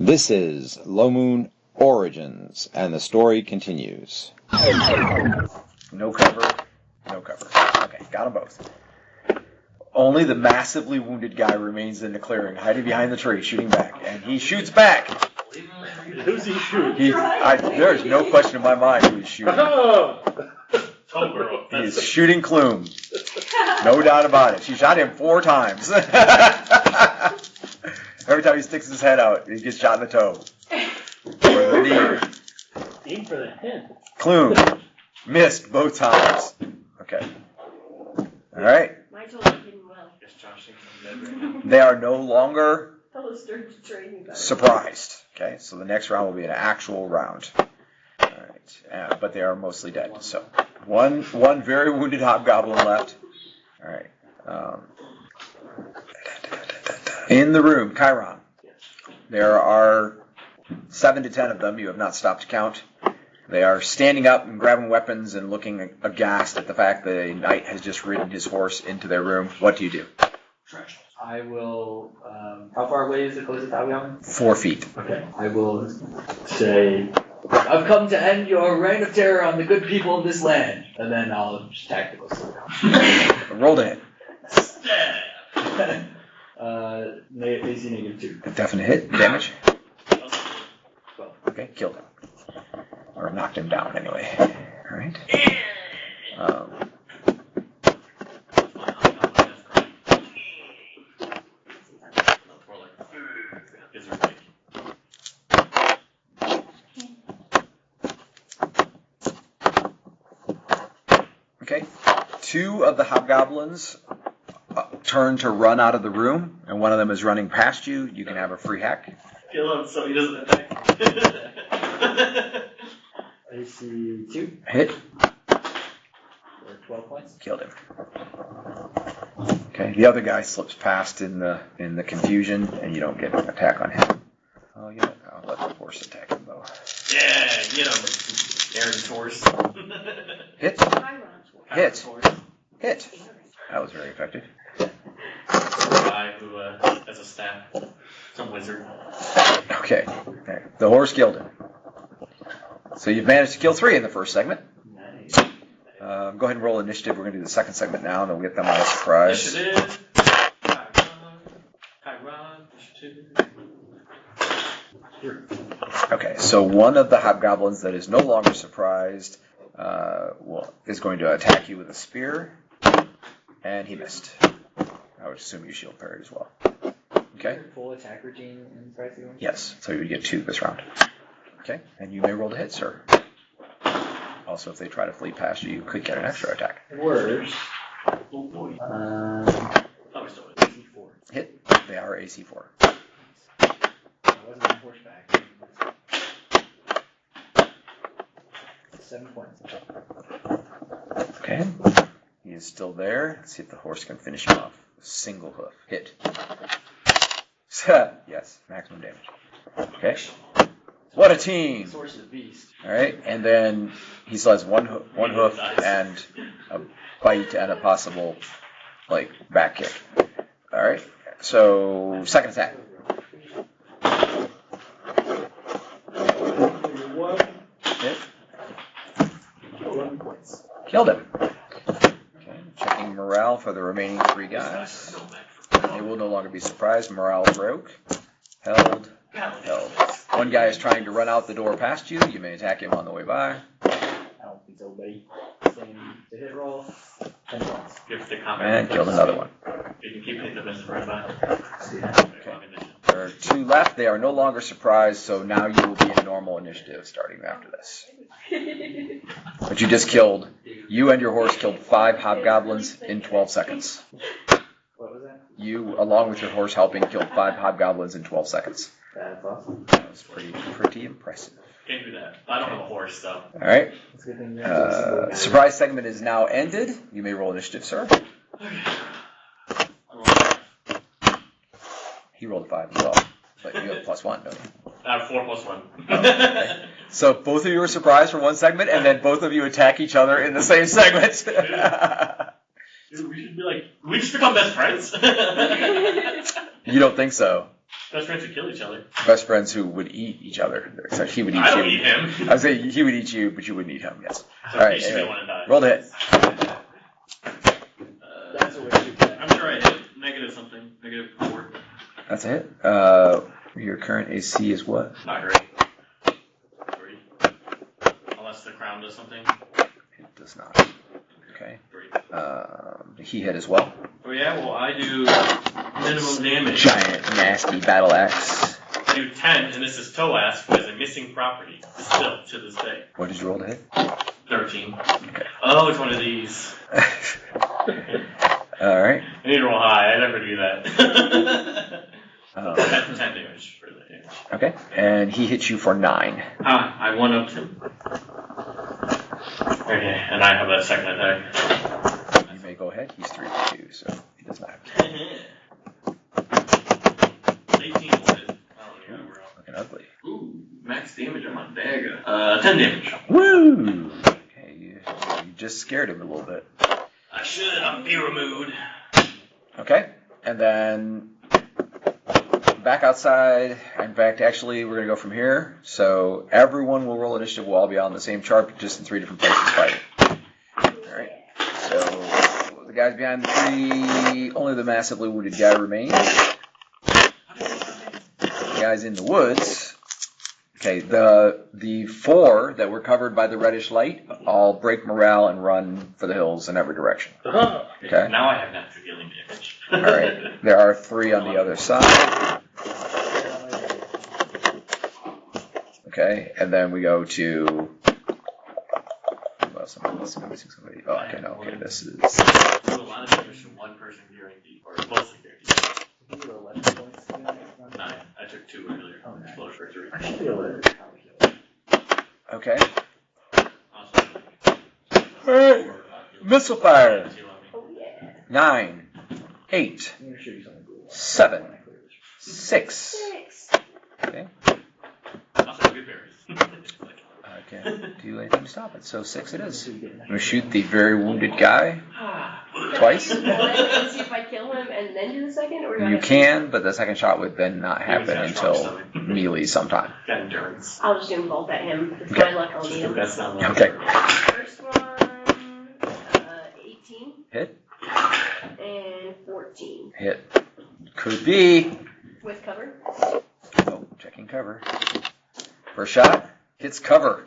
This is Low Moon Origins, and the story continues. No cover, no cover. Okay, got them both. Only the massively wounded guy remains in the clearing, hiding behind the tree, shooting back. And he shoots back! Who's he shooting? There's no question in my mind who he's shooting. He's shooting Clume. No doubt about it. She shot him 4 times. Every time he sticks his head out, he gets shot in the toe. Or the knee. Aim for the head. Clume. Missed both times. Okay. Alright. My toe didn't well. They are no longer surprised. Okay, so the next round will be an actual round. Alright. But they are mostly dead. So one very wounded hobgoblin left. Alright. In the room, Chiron. There are 7 to 10 of them. You have not stopped to count. They are standing up and grabbing weapons and looking aghast at the fact that a knight has just ridden his horse into their room. What do you do? I will. How far away is the closest hobgoblin? 4 feet. Okay. I will say, I've come to end your reign of terror on the good people of this land. And then I'll just attack the closest hobgoblin. Roll to hit. AC -2. A definite hit. Damage? 12. Okay, killed him. Or knocked him down anyway. Alright. Okay. 2 of the hobgoblins turn to run out of the room, and one of them is running past you. You can have a free hack. Kill him so he doesn't attack. AC 2. Hit. For 12 points. Killed him. Okay, the other guy slips past in the confusion, and you don't get an attack on him. Oh, you know, I'll let the horse attack him though. Yeah, get him. Aaron's horse. Hit. Hit. Hit. That was very effective. Guy who has a staff. Some wizard. Okay. The horse killed him. So you've managed to kill 3 in the first segment. Nice. Go ahead and roll initiative. We're going to do the second segment now, and then we'll get them on a surprise. Initiative. Chiron. Initiative. Okay, so one of the hobgoblins that is no longer surprised is going to attack you with a spear, and he missed. I would assume you shield parried as well. Okay? Full attack routine in pricing? Yes, so you would get 2 this round. Okay, and you may roll to hit, sir. Also, if they try to flee past you, you could get an extra attack. Worse. Oh boy. AC4. Hit. They are AC4. I wasn't on horseback. 7 points. Okay. He is still there. Let's see if the horse can finish him off. Single hoof. Hit. Yes, maximum damage. Okay. What a team! Source of the beast. Alright, and then he still has one hoof and a bite and a possible, back kick. Alright, so second attack. Hit. 11 points. Killed him. Okay, checking morale for the remaining 3 guys. They will no longer be surprised. Morale broke. Held. One guy is trying to run out the door past you. You may attack him on the way by. I don't think so, buddy. Same to hit roll. 10 points. And killed another one. You can keep hitting them as a right by. Okay. There are 2 left. They are no longer surprised, so now you will be in normal initiative starting after this. But you just killed, you and your horse killed 5 hobgoblins in 12 seconds. What was that? You, along with your horse helping, killed 5 hobgoblins in 12 seconds. That's awesome. That was pretty impressive. Can't do that. I don't have a horse, so. Alright. That's a good thing. Surprise segment is now ended. You may roll initiative, sir. He rolled a 5 as well. But you have a +1, don't you? I have 4 + 1. Okay. So both of you are surprised for one segment, and then both of you attack each other in the same segment. Dude, we should be we just become best friends. You don't think so? Best friends who kill each other. Best friends who would eat each other. So he would eat I you. don't eat him. I would say he would eat you, but you wouldn't eat him. Yes. So All right. he should be the one to die. Roll the hit. That's a way to do that. I'm sure I hit negative something. -4. That's a hit. Your current AC is what? Not great. 3. Unless the crown does something. It does not. Okay. 3. He hit as well. Oh yeah, well I do minimum damage. Giant, nasty battle axe. I do 10, and this is Toas, who has a missing property, still, to this day. What did you roll to hit? 13. Okay. Oh, it's one of these. All right. I need to roll high, I never do that. 10 damage for the damage. Okay. And he hits you for 9. I one-upped him. Okay, and I have a second attack. You may go ahead. He's 3 for 2, so he does not have to. 18 wounded. Looking ugly. Ooh, max damage on my dagger. 10 damage. Woo! Okay, you just scared him a little bit. I should, I'm hero mood. Okay, and then back outside. In fact, actually, we're going to go from here. So everyone will roll initiative. We'll all be on the same chart, just in 3 different places fighting. All right. So the guys behind the tree, only the massively wounded guy remains. The guys in the woods. Okay, the 4 that were covered by the reddish light all break morale and run for the hills in every direction. Okay. Now I have natural healing damage. All right. There are 3 on the other side. Okay, and then we go to. Well, missing somebody. Oh, okay, no. Okay, this is. Do a lot of damage from one person during the, or mostly during the. 9. I took 2 earlier. Explode for 3. Okay. Awesome. All right. Missile fire. Oh, yeah. 9, 8, 7, 6. Okay. Also good berries. I can't do anything to stop it. So 6 it is. I'm gonna shoot the very wounded guy twice. Can I see if I kill him and then do the second? Or do I You have to- can, but the second shot would then not happen until melee sometime. Got endurance. I'll just do bolt at him. It's Okay. my luck, I'll need him. That's not Okay. First one, 18 Hit. and 14. Hit. Could be. With cover. Oh, checking cover. First shot. Hits cover.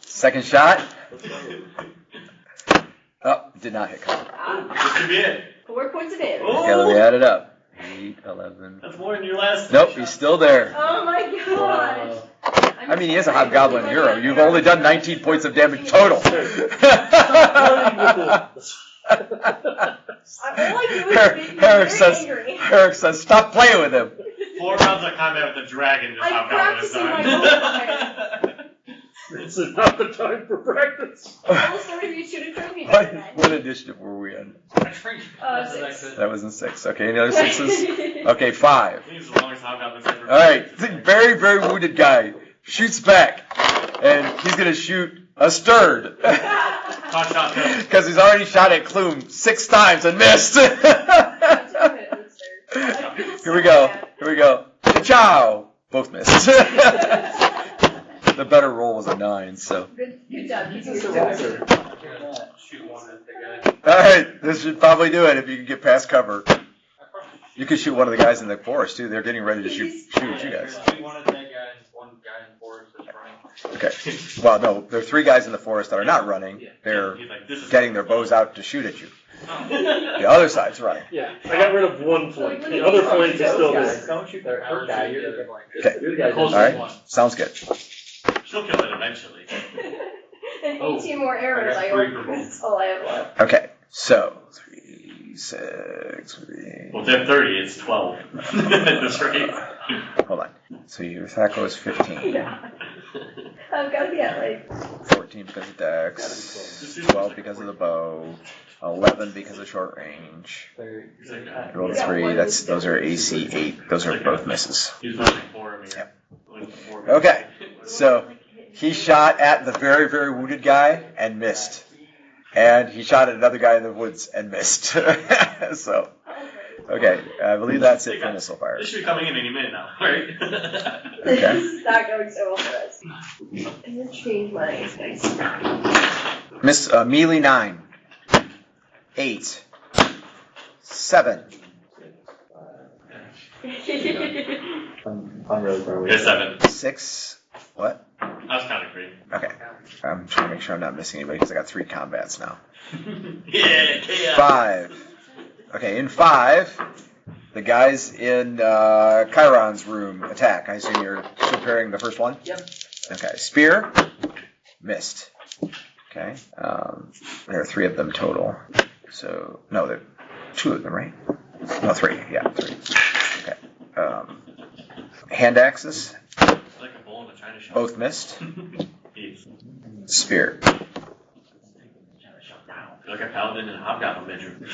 Second shot. Oh, did not hit cover. This could be it. 4 points of damage. Oh. Okay, let me add it up. 8, 11. That's more than your last. Nope, shot. he's still there. Oh my gosh. I mean, he is a hobgoblin hero. You've only done 19 points of damage total. All I do is make me Eric very says, angry. Eric says, stop playing with him. 4 rounds of combat with the dragon just I'm hobgoblin is practicing my done. This is not the time for practice. All the story you should have told me about that. What initiative were we in? 6. That was in 6. Okay, any other 6s? Okay, 5. He's the longest hobgoblin's ever. Alright, the very, very wounded guy shoots back. And he's going to shoot a stirred. Hot shot kill. Because he's already shot at Clume 6 times and missed. Here we go. Here we go. Ciao. Both missed. The better roll was a 9, so. Good job. Keep It's it a going. razor. Shoot one at the guy. Alright, this should probably do it if you can get past cover. You could shoot one of the guys in the forest, too. They're getting ready to shoot at you guys. One at that guy and one guy in the forest that's running. Okay. Well, no, there are 3 guys in the forest that are not running. They're He's like, this is getting their bows out to shoot at you. The other side's running. Yeah, I got rid of one flank. The other flank is still there. Don't shoot the hurt guy. You're the Okay. You're the guy Close that's- Alright, sounds good. She'll kill it eventually. And 18 more arrows. I got 3 for both. That's all I have left. Okay, so 3, 6, 3. Well, if they have 30, it's 12. That's right. Hold on. So your attack was 15, Yeah. I've got to be at like 14 because of dex, 12 because of the bow, 11 because of short range. Very- You rolled a 3. Those are AC 8. Those are both misses. He's running 4 of me. Yep. Four. Okay, so he shot at the very, very wounded guy and missed. And he shot at another guy in the woods and missed. So, Okay, I believe that's it for missile fire. This should be coming in any minute now, right? Okay. This is not going so well for us. I'm gonna change my dice. Melee 9, 8, 7. I'm really far away. Here's 7. 6. What? I was counting 3. Okay. I'm trying to make sure I'm not missing anybody because I got 3 combats now. Yeah, chaos. 5. Okay, in 5, the guys in Chiron's room attack. I assume you're preparing the first one? Yep. Okay, spear, missed. Okay, there are 3 of them total. So, no, there are 2 of them, right? No, 3. Yeah, 3. Okay. Hand axes, It's like a bowl in a china shop. both missed. Jeez. Spear. I feel like a paladin in a hobgoblin bedroom.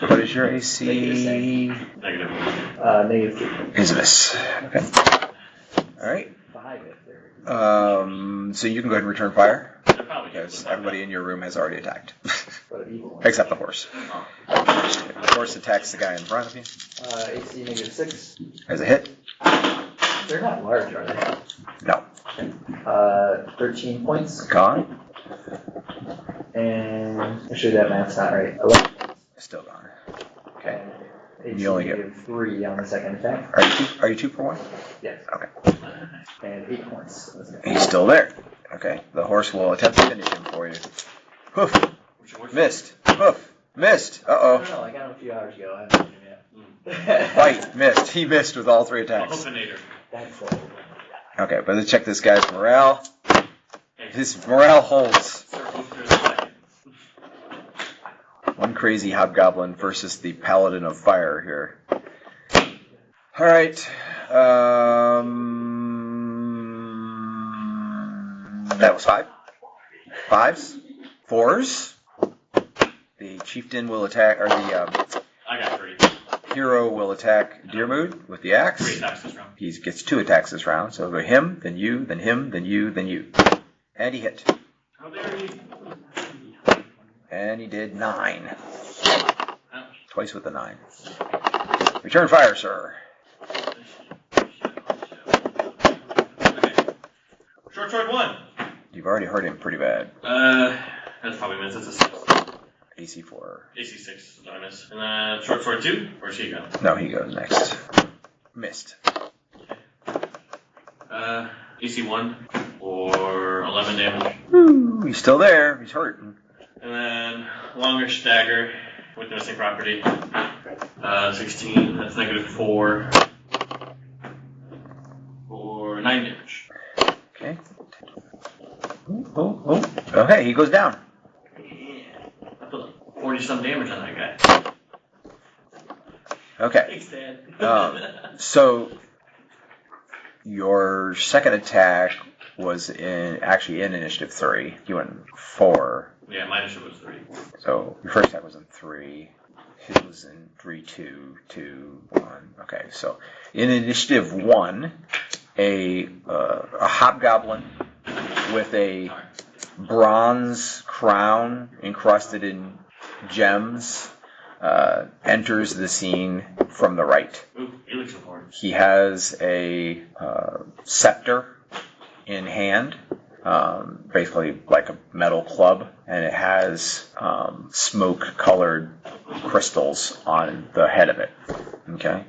What is your AC? Negative. -3. Is a miss. Okay. All right. 5 if there. So you can go ahead and return fire They're probably because everybody in your room has already attacked, But an evil one. except the horse. The horse attacks the guy in front of you. AC -6. As a hit. They're not large, are they? No. 13 points. Gone. And actually that math's not right. 11 points. Still gone. Okay. AC You only get- -3 on the second attack. Are you 2 for 1? Yes. Okay. And 8 points. He's still there. Okay. The horse will attempt to finish him for you. Hoof. Missed. Hoof. Missed. I Uh-oh. don't know, I got him a few hours ago. I haven't seen him yet. Fight. Missed. He missed with all 3 attacks. Openator. That's Okay, but let's check this guy's morale. His morale holds. One crazy hobgoblin versus the paladin of fire here. All right. That was 5. 5s. 4s. The chieftain will attack, or the I got 3. hero will attack Deermood with the axe. 3 attacks this round. He gets 2 attacks this round, so go him, then you, then him, then you, then you. And he hit. How dare you? And he did 9. Ouch. Twice with the 9. Return fire, sir. Okay. Short sword 1. You've already hurt him pretty bad. That's probably missed. It's a 6. AC 4. AC 6 is what I missed. And then short sword 2. Where's he go? No, he goes next. Missed. AC 1 or 11 damage. Woo, he's still there. He's hurt. And then longish dagger with missing property. 16. That's -4. Or 9 damage. Okay. Oh. Okay, he goes down. I put 40 some damage on that guy. Okay. Thanks, Dad. So your second attack was actually in initiative 3. You went 4. Yeah, my initiative was 3. So your first attack was in 3. His was in 3, 2, 2, 1. Okay, so in initiative 1, a hobgoblin with a bronze crown encrusted in gems enters the scene from the right. Ooh, he looks important. He has a scepter in hand, basically like a metal club, and it has smoke-colored crystals on the head of it. Okay.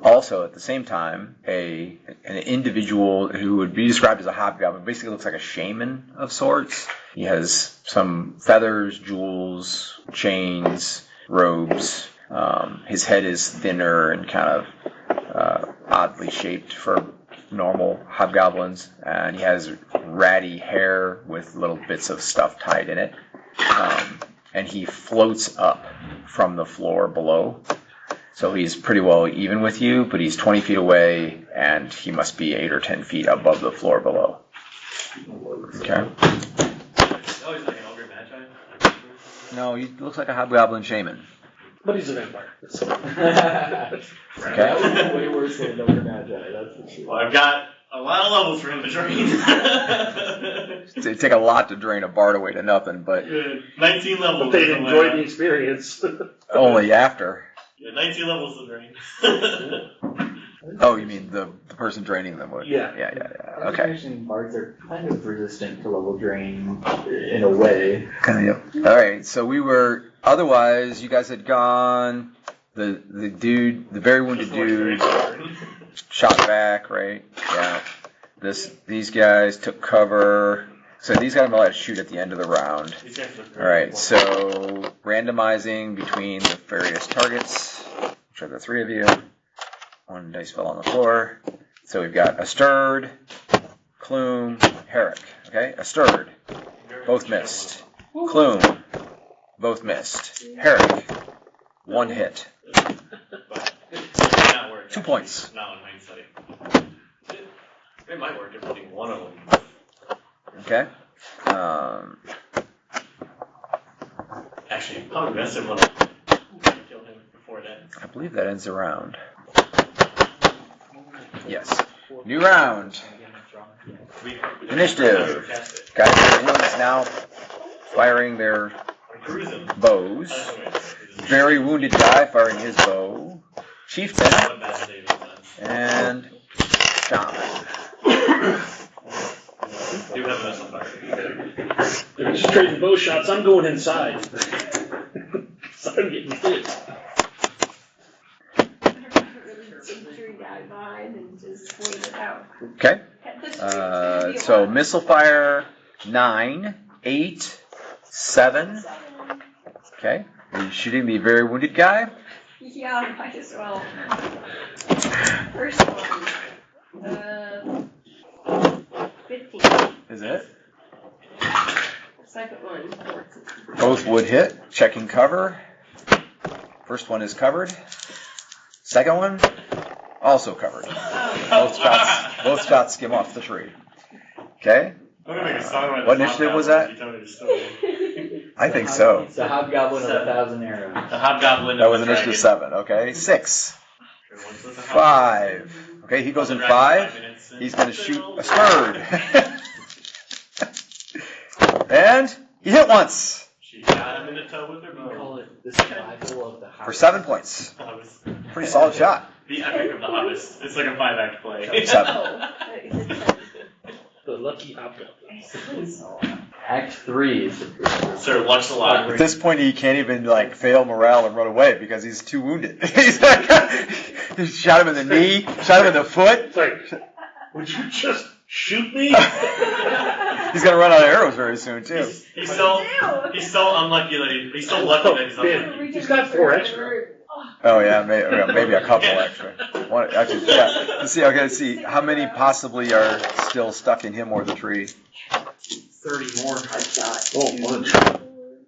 Also, at the same time, an individual who would be described as a hobgoblin basically looks like a shaman of sorts. He has some feathers, jewels, chains, robes. His head is thinner and kind of oddly shaped for normal hobgoblins, and he has ratty hair with little bits of stuff tied in it. And he floats up from the floor below. So he's pretty well even with you, but he's 20 feet away, and he must be 8 or 10 feet above the floor below. Okay. Oh, he's like an ogre magi? No, he looks like a hobgoblin shaman. But he's a vampire. Okay. Way worse than an ogre magi, that's for sure. Well, I've got A lot of levels for him to drain. It'd take a lot to drain a bar away to nothing, but 19 levels. But they'd enjoy the experience. only after. Yeah, 19 levels to drain. Oh, you mean the person draining them would? Yeah. Okay. Information bars are kind of resistant to level drain in a way. Kind of. All right. So we were. Otherwise, you guys had gone. The dude, the very wounded dude, shot back. Right. Yeah. These guys took cover. So these guys are allowed to shoot at the end of the round. All right. So randomizing between the various targets, which are the three of you. One dice fell on the floor. So we've got a stirred, Clume, Herrick. Okay, a stirred. Both missed. Clume, both missed. Herrick, one hit. 2 points. Now in hindsight. It might work if only one of them. Okay. Actually, probably best if one of them kill him before that. I believe that ends the round. Yes. New round. Initiative. Guys in the woods now firing their bows. Very wounded guy firing his bow. Chieftain. And shaman. They're just trading bow shots. I'm going inside. So I'm getting hit. And just wait it out. Okay. So missile fire 9, 8, 7. Okay. Are you shooting the very wounded guy? Yeah, might as well. First one. 15. Is it? Second one, 14. Both would hit. Checking cover. First one is covered. Second one, also covered. Both shots skim off the tree. Okay? I'm gonna make a song about What the initiative was hobgoblin. that? You tell me the story. I think so. It's the Hobgoblin of 1,000 Arrows. The hobgoblin. That of was the initiative dragon. 7. Okay. 6. 5. 5. Okay, he goes in 5. He's going to shoot a stirred. And he hit once She got him in the toe with her We call bow. it the survival of the for 7 points. Pretty solid shot. The epic of the hobbits. It's like a 5-act play. 7. The lucky hobgoblin. Act 3 is the Sir, watch the lot. At this point, he can't even like fail morale and run away because he's too wounded. He's like, he shot him in the knee, shot him in the foot. It's like, would you just shoot me? He's gonna run out of arrows very soon too. He's so unlucky that he's so lucky that he's unlucky. He's got 4 extra. Oh yeah, maybe a couple extra. One, actually, yeah. Let's see. Okay, let's see how many possibly are still stuck in him or the tree. 30 more. Oh, bunch.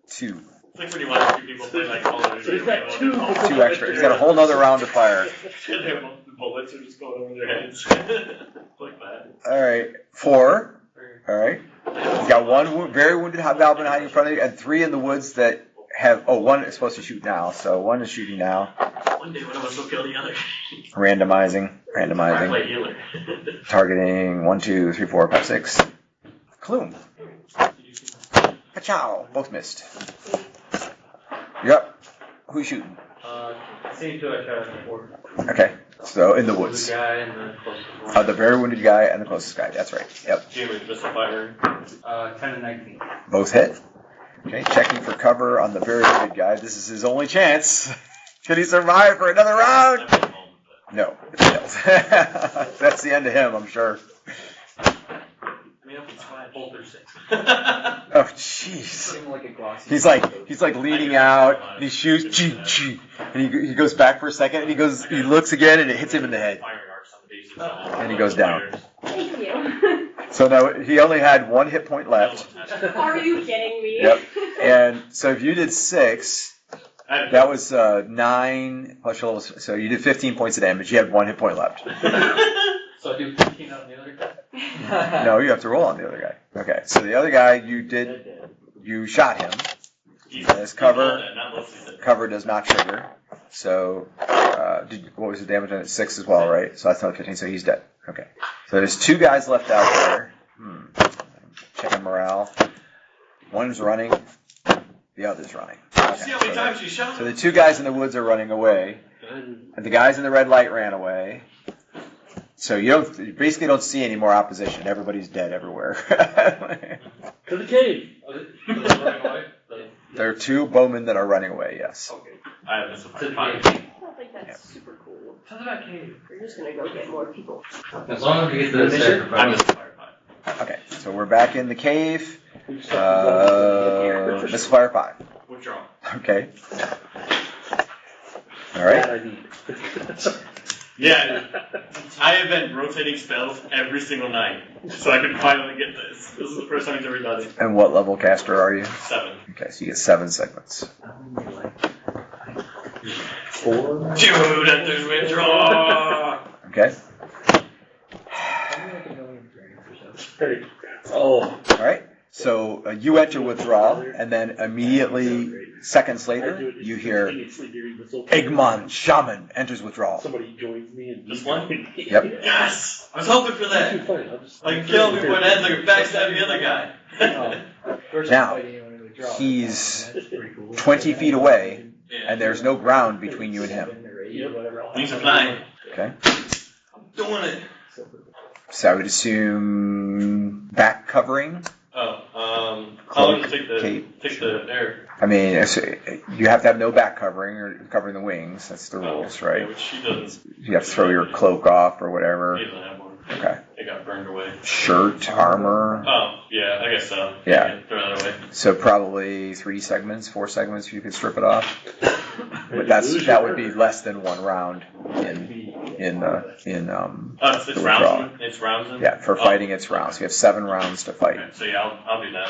2. It's like when you watch two people play like Call of Duty. So he's got 2. 2 extra. He's got a whole nother round to fire. The bullets are just going over their heads. Like that. All right, 4. All right. He's got one very wounded hobgoblin hiding in front of you, and 3 in the woods that have. Oh, one is supposed to shoot now, so one is shooting now. One day one of us will kill the other. Randomizing. I play healer. Targeting 1, 2, 3, 4, 5, 6. Clume. Ka-chow. Both missed. Yep. Who's shooting? Same 2 I shot before. Okay. So in the The woods. guy and the closest one. The very wounded guy and the closest guy. That's right. Yep. Jamie, missile fire. 10 and 19. Both hit. Okay. Checking for cover on the very wounded guy. This is his only chance. Can he survive for another round? No. It fails. That's the end of him, I'm sure. Oh, jeez. like a glossy. He's like leaning out, and he shoots, and he goes back for a second, and he looks again, and it hits him in the head, and he goes down. Thank you. So now he only had 1 hit point left. Are you kidding me? Yep. And so if you did 6, that was 9 plus your level. So you did 15 points of damage. You had 1 hit point left. So I do 15 on the other guy? No, you have to roll on the other guy. Okay. So the other guy, you shot him. His cover does not trigger. So, what was the damage on it? 6 as well, right? So that's not 15, so he's dead. Okay. So there's 2 guys left out there. Checking morale. One's running, the other's running. Okay. See how many times you shot So the 2 guys in the woods are running away. And the guys in the red light ran away. So you basically don't see any more opposition. Everybody's dead everywhere. To the cave. Are they running away? There are 2 bowmen that are running away, yes. Okay. I have missile fire. I don't think that's super cool. To that cave. We're just gonna go get more people. As long as we get to the sacrifice. I missile fire 5. Okay, so we're back in the cave. Missile fire 5. Withdraw. Okay. All right. That I need. Yeah, I have been rotating spells every single night, so I could finally get this. This is the first time he's ever done it. And what level caster are you? 7. Okay, so you get 7 segments. 4. Dude, there's withdraw! Okay. Hey. Oh. All right. So you enter withdrawal, and then immediately, seconds later, you hear Egmont Shaman enters withdrawal. Somebody joins me and This one? Yep. Yes! I was hoping for that. Like, kill me before the head, like backstab the other guy. Now, he's 20 feet away, and there's no ground between you and him. He's applying. Okay. I'm doing it. So I would assume back covering. I'll just take cape. the air. I mean, you have to have no back covering or covering the wings. That's the rules, Yeah, right? which she doesn't. You have to throw your cloak off or whatever. He doesn't have one. Okay. It got burned away. Shirt, armor. Oh, yeah, I guess so. Yeah. Throw that away. So probably 3 segments, 4 segments if you could strip it off. But that would be less than 1 round in It's the rounds. It's rounds. Yeah, for fighting it's rounds. You have 7 rounds to fight. Okay, so yeah, I'll do that.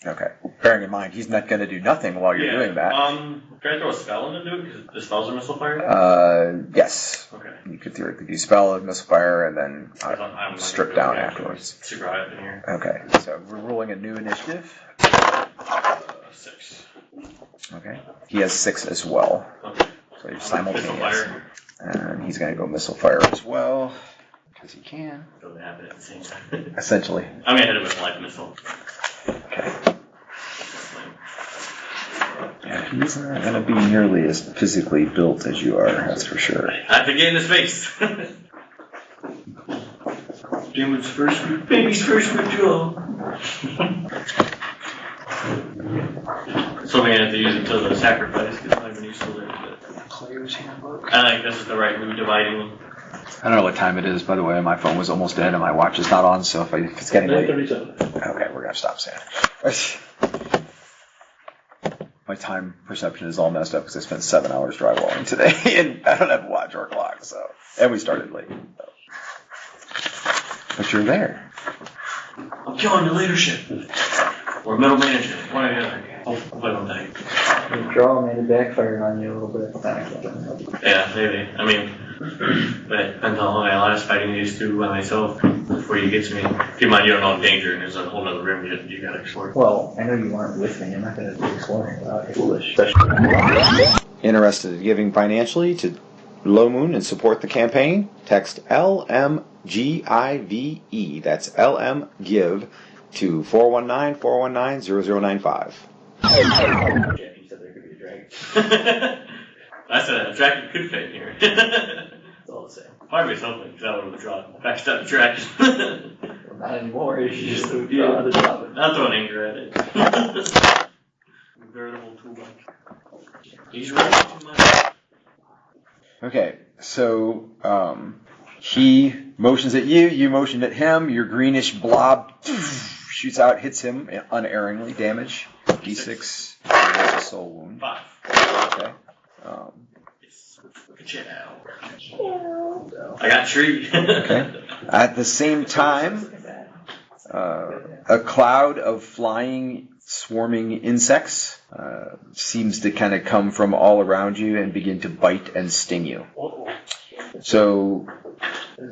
Okay. Bearing in mind, he's not going to do nothing while you're doing that. Can I throw a spell into it because the spells are missile fire? Yes. Okay. You could theoretically do spell, missile fire, and then I'm strip down afterwards. Super high up in here. Okay. So we're rolling a new initiative. 6. Okay. He has 6 as well. Okay. So you're Missile simultaneous. fire. And he's going to go missile fire as well. Because he can. So they happen at the same time. Essentially. I'm gonna hit it with a light missile. Okay. Yeah, he's not going to be nearly as physically built as you are, that's for sure. I have to get in his face. Demon's first, baby's first withdrawal. So I'm gonna have to use it until the sacrifice because I'm not even used to it. Player's handbook. I think this is the right move dividing them. I don't know what time it is, by the way. My phone was almost dead and my watch is not on, so if it's getting late. 9:37. Okay, we're going to stop saying it. My time perception is all messed up because I spent 7 hours drywalling today and I don't have a watch or a clock, so. And we started late. So. But you're there. I'm killing the leadership. Or middle manager, one or the other. I'll play one thing. Withdrawal made it backfire on you a little bit. Yeah, maybe. I mean, but it depends on how my last fighting these 2 by myself before you get to me. Keep in mind, you don't know I'm danger and there's a whole other room you gotta explore. Well, I know you weren't with me. I'm not going to be exploring without you. Foolish. Interested in giving financially to Low Moon and support the campaign? Text LMGIVE, that's LMGIVE, to 419-419-0095. Jackie said there could be a dragon. I said a dragon could fit in here. It's all the same. Probably something, because I would have withdrawn. Backstab the dragon. Well, not anymore. You just withdraw the top. Not throwing anger at it. Veritable toolbox. He's running too much. Okay, so he motions at you, you motion at him, your greenish blob shoots out, hits him unerringly, damage. D6, there's a soul wound. 5. Okay. Good shit out. I got tree. Okay. At the same time, a cloud of flying, swarming insects seems to kind of come from all around you and begin to bite and sting you. So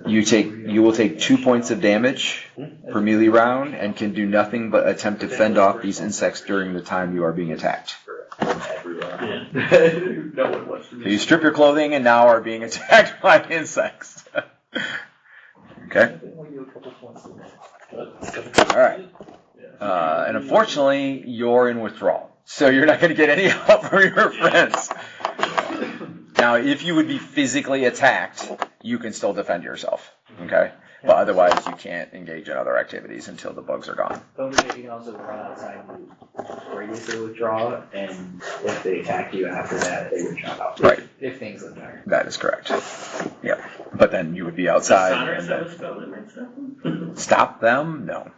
you will take 2 points of damage per melee round and can do nothing but attempt to fend off these insects during the time you are being attacked. Yeah. know what it was. So you strip your clothing and now are being attacked by insects. Okay. Alright. And unfortunately, you're in withdrawal. So you're not going to get any help from your friends. Now, if you would be physically attacked, you can still defend yourself. Okay? But otherwise, you can't engage in other activities until the bugs are gone. Don't forget you can also run outside the radius of the withdrawal, and if they attack you after that, they would jump out. Right. If things look dire. That is correct. Yep. But then you would be outside. Sara, And is that then a spell that makes that? stop them? No.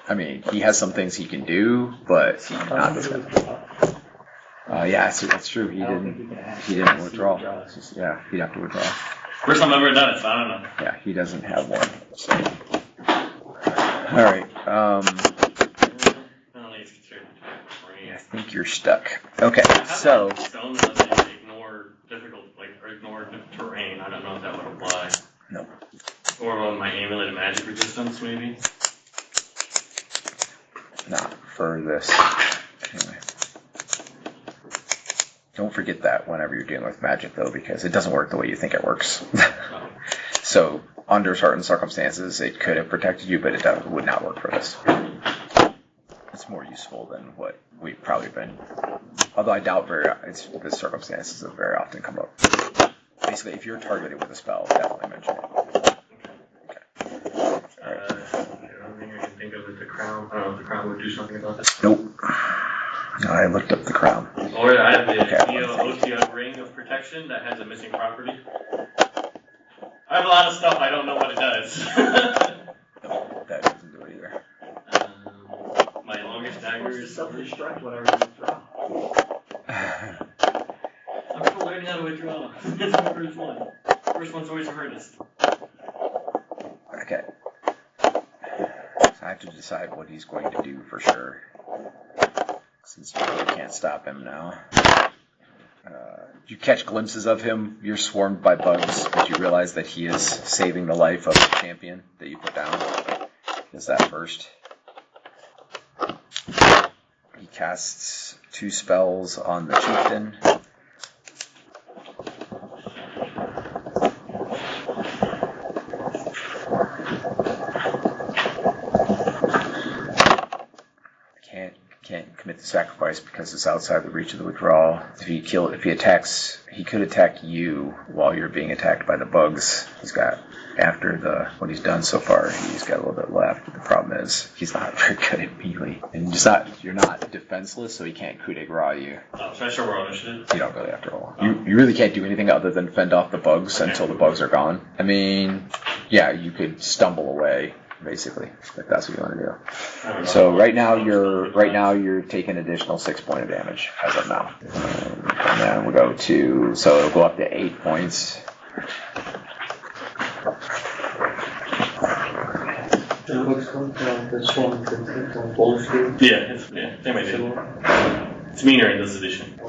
I mean, he has some things he can do, but he's not this guy. Yeah, so that's true. He didn't withdraw. Yeah, he'd have to withdraw. First time I've ever done it, so I don't know. Yeah, he doesn't have one. So. All right. I don't think it's considered terrain. I think you're stuck. Okay, I have so like stone that lets me ignore difficult, like, or ignore terrain. I don't know if that would apply. no. Or on my amulet of magic resistance, maybe. Not for this. Anyway. Don't forget that whenever you're dealing with magic, though, because it doesn't work the way you think it works. So, under certain circumstances, it could have protected you, but it would not work for this. It's more useful than what we've probably been. Although I doubt the circumstances have very often come up. Basically, if you're targeted with a spell, definitely mention it. I don't think I can think of it. The crown. I don't know if the crown would do something about this. Nope. I looked up the crown. Or I have the Okay. OTO ring of protection that has a missing property. I have a lot of stuff. I don't know what it does. Nope, that doesn't do it either. My longest dagger is self-destruct whenever you withdraw. I'm still learning how to withdraw. It's the first one. First one's always the hardest. Okay. So I have to decide what he's going to do for sure. Since you really can't stop him now. You catch glimpses of him. You're swarmed by bugs, but you realize that he is saving the life of the champion that you put down. Does that first. He casts 2 spells on the chieftain. Can't commit the sacrifice because it's outside the reach of the withdrawal. If he attacks, he could attack you while you're being attacked by the bugs. He's got, after what he's done so far, he's got a little bit left. The problem is, he's not very good at melee. And you're not defenseless, so he can't coup de grace you. Oh, so I should roll initiative? You don't really have to roll. You really can't do anything other than fend off the bugs until the bugs are gone. I mean, yeah, you could stumble away. Basically, if that's what you want to do. So right now you're taking additional 6 points of damage as of now, and then we'll go so it'll go up to 8 points. Yeah, same idea. It's meaner in this edition.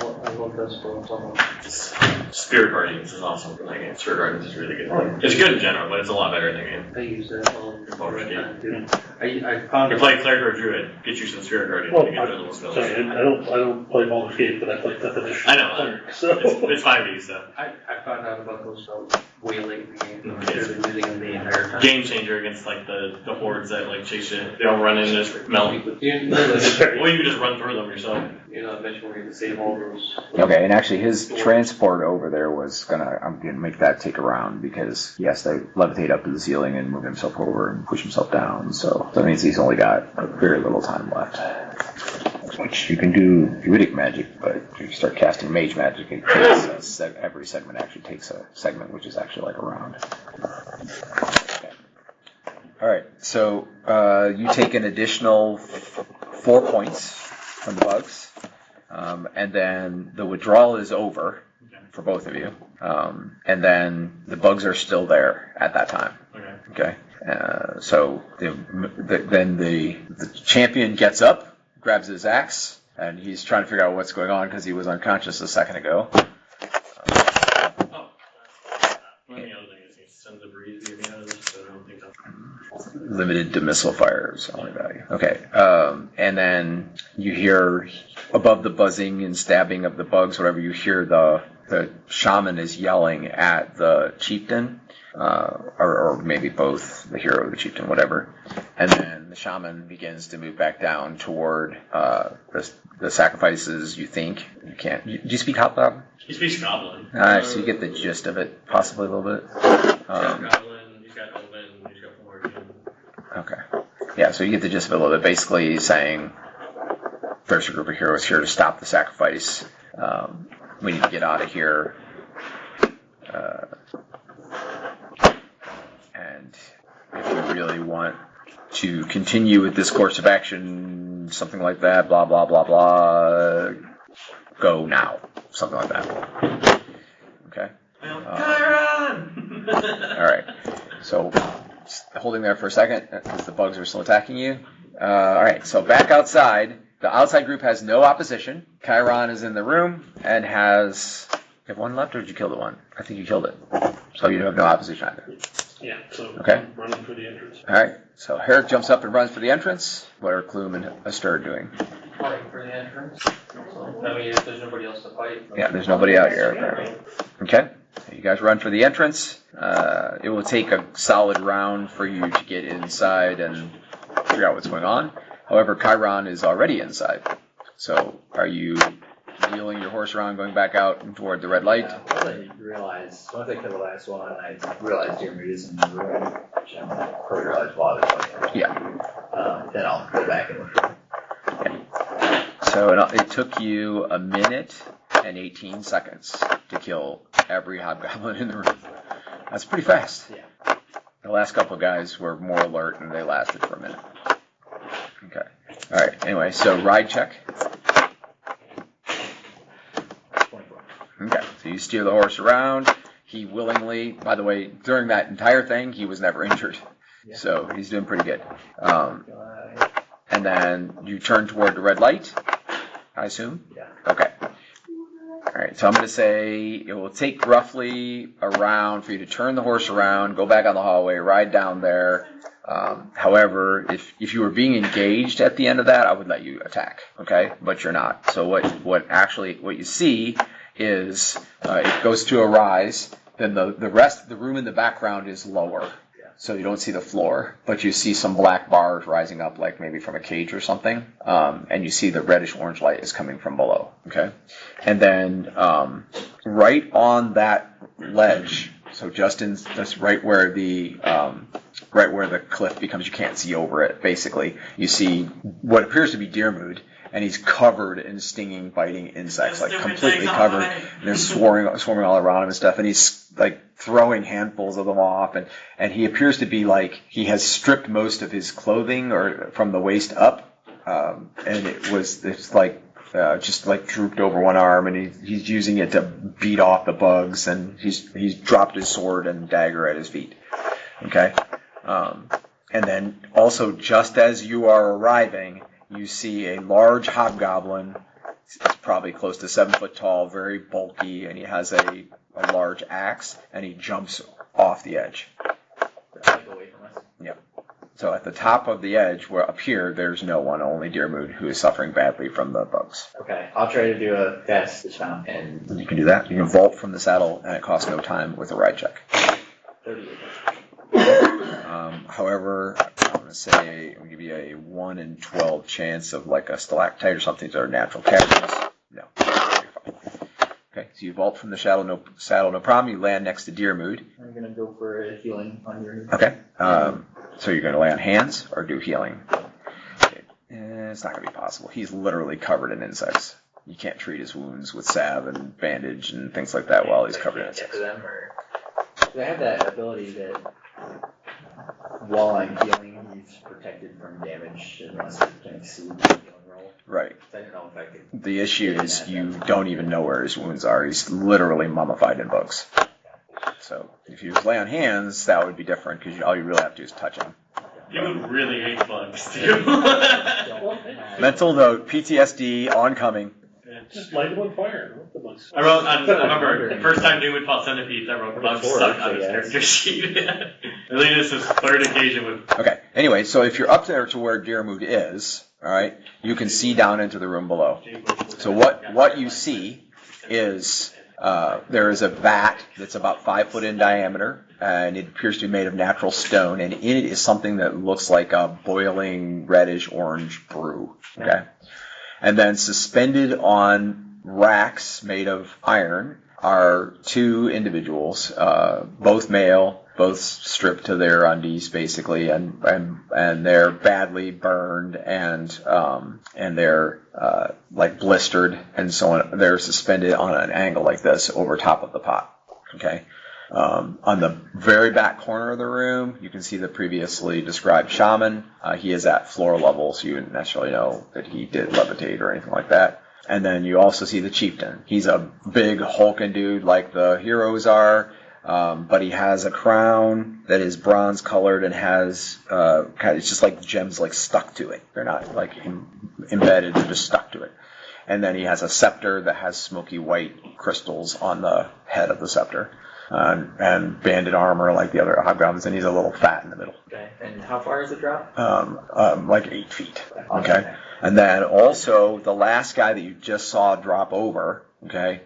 Spirit Guardians is awesome. Like, Spirit Guardians is really good. It's good in general, but it's a lot better in the game. I use that all the time too. I found You play Cleric or Druid, get you some Spirit Guardians Well, to get rid of those spells. sorry, I don't play Baldur's Gate, but I play 5th edition. I know. Cleric, so. It's 5e stuff. I found out about those spells way late in the game. Okay. I've been using them the entire time. Game changer against like the hordes that like chase you. They all run in and just melt. You Or you can just run through them yourself. know, eventually we're going to save all those. Okay, and actually his transport over there I'm gonna make that take a round because he has to levitate up to the ceiling and move himself over and push himself down. So that means he's only got very little time left. Which you can do druidic magic, but if you start casting mage magic, it takes every segment actually takes a segment, which is actually like a round. Okay. All right, so you take an additional 4 points from the bugs, and then the withdrawal is over for both of you, and then the bugs are still there at that time. Okay. So then the champion gets up, grabs his axe, and he's trying to figure out what's going on because he was unconscious a second ago. Limited to missile fires, only value. Okay, and then you hear above the buzzing and stabbing of the bugs, whatever, you hear the the shaman is yelling at the chieftain, or maybe both, the hero or the chieftain, whatever. And then the shaman begins to move back down toward the sacrifices. You think you can't? Do you speak Hobgoblin? He speaks Goblin. So you get the gist of it, possibly a little bit. He's got Goblin, he's got Elven, he's got Morgan. Okay. Yeah, so you get the gist of it a little bit. Basically, he's saying there's a group of heroes here to stop the sacrifice. We need to get out of here. And if you really want to continue with this course of action, something like that, blah, blah, blah, blah, go now. Something like that. Okay? Chiron! All right. So, holding there for a second, because the bugs are still attacking you. All right, so back outside. The outside group has no opposition. Chiron is in the room and has... You have one left, or did you kill the one? I think you killed it. So you have no opposition either. Yeah, so Okay. I'm running for the entrance. All right, so Herrick jumps up and runs for the entrance. What are Clume and Astur doing? Fighting for the entrance. So, I mean, if there's nobody else to fight. Yeah, there's nobody out here, apparently. Okay, so you guys run for the entrance. It will take a solid round for you to get inside and figure out what's going on. However, Chiron is already inside. So are you wheeling your horse around, going back out and toward the red light? Once I kill the last one, I realize Jeremy is in the room, which I'm probably realize while it's Yeah. then I'll go back and look. So it took you a minute and 18 seconds to kill every hobgoblin in the room. That's pretty fast. Yeah. The last couple of guys were more alert and they lasted for a minute. Okay. All right. Anyway, so ride check. 24. Okay. So you steer the horse around. He willingly, by the way, during that entire thing, he was never injured. Yeah. So he's doing pretty good. And then you turn toward the red light, I assume? Yeah. Okay. All right, so I'm going to say it will take roughly a round for you to turn the horse around, go back on the hallway, ride down there. However, if you were being engaged at the end of that, I would let you attack, okay? But you're not. So what you see is it goes to a rise, then the room in the background is lower. So you don't see the floor, but you see some black bars rising up, like maybe from a cage or something, and you see the reddish-orange light is coming from below, okay? And then right on that ledge, so just right where the cliff becomes, you can't see over it, basically, you see what appears to be Deermood, and he's covered in stinging, biting insects, like completely covered, and they're swarming all around him and stuff, and he's like throwing handfuls of them off, and he appears to be like he has stripped most of his clothing or from the waist up, and it's like just like drooped over one arm, and he's using it to beat off the bugs, and he's dropped his sword and dagger at his feet. Okay, and then also just as you are arriving, you see a large hobgoblin. It's probably close to 7 foot tall, very bulky, and he has a large axe, and he jumps off the edge. Away from us. Yep. So at the top of the edge, where up here, there's no one, only Deermood, who is suffering badly from the bugs. Okay, I'll try to do a fast dismount and You can do that. You can vault from the saddle, and it costs no time with a ride check. 38. However, I'm going to say I'm going to give you a 1 in 12 chance of like a stalactite or something that are natural casualties. No. Okay, so you vault from the saddle, no problem. You land next to Deermood. I'm gonna go for a healing on your. Okay. So you're going to lay on hands or do healing? It's not going to be possible. He's literally covered in insects. You can't treat his wounds with salve and bandage and things like that while he's covered in Get insects. to them, or do I have that ability that while I'm healing, he's protected from damage unless he can exceed the healing roll? Right. I don't know if I could. The issue is you don't even know where his wounds are. He's literally mummified in bugs. So if you lay on hands, that would be different because all you really have to do is touch him. You would really hate bugs, too. Mental note, PTSD oncoming. Just light them on fire. I love the bugs. I remember the first time Dude fought centipedes, I wrote bugs stuck on his character sheet. At least this is third occasion with. Okay, anyway, so if you're up there to where Deermood is, all right, you can see down into the room below. So what you see is There is a vat that's about 5 foot in diameter, and it appears to be made of natural stone, and in it is something that looks like a boiling reddish orange brew. Okay, and then suspended on racks made of iron are 2 individuals, both male, both stripped to their undies basically, and they're badly burned and they're like blistered and so on. They're suspended on an angle like this over top of the pot. Okay. On the very back corner of the room, you can see the previously described shaman. He is at floor level, so you didn't necessarily know that he did levitate or anything like that. And then you also see the chieftain. He's a big hulking dude like the heroes are, but he has a crown that is bronze colored and has it's just like gems like stuck to it. They're not like embedded, they're just stuck to it. And then he has a scepter that has smoky white crystals on the head of the scepter. And banded armor like the other hobgoblins, and he's a little fat in the middle. Okay, and how far is the drop? Like 8 feet. Okay. And then also the last guy that you just saw drop over, okay,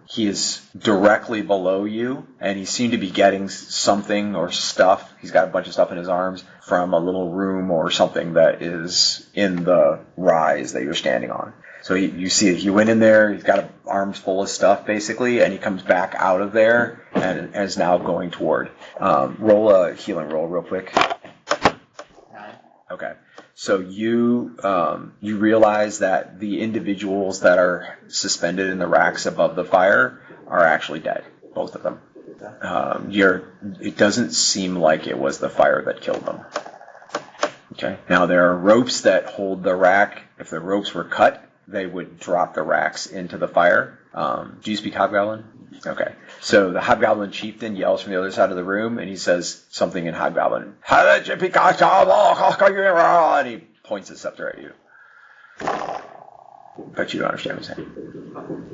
he is directly below you, and he seemed to be getting something or stuff. He's got a bunch of stuff in his arms from a little room or something that is in the rise that you're standing on. So you see it. He went in there. He's got arms full of stuff, basically, and he comes back out of there and is now going toward. Roll a healing roll real quick. 9. Okay. So you realize that the individuals that are suspended in the racks above the fire are actually dead, both of them. It doesn't seem like it was the fire that killed them. Okay. Now there are ropes that hold the rack. If the ropes were cut, they would drop the racks into the fire. Do you speak Hobgoblin? Okay. So the Hobgoblin chieftain yells from the other side of the room, and he says something in Hobgoblin. And he points his scepter at you. But you don't understand what he's saying.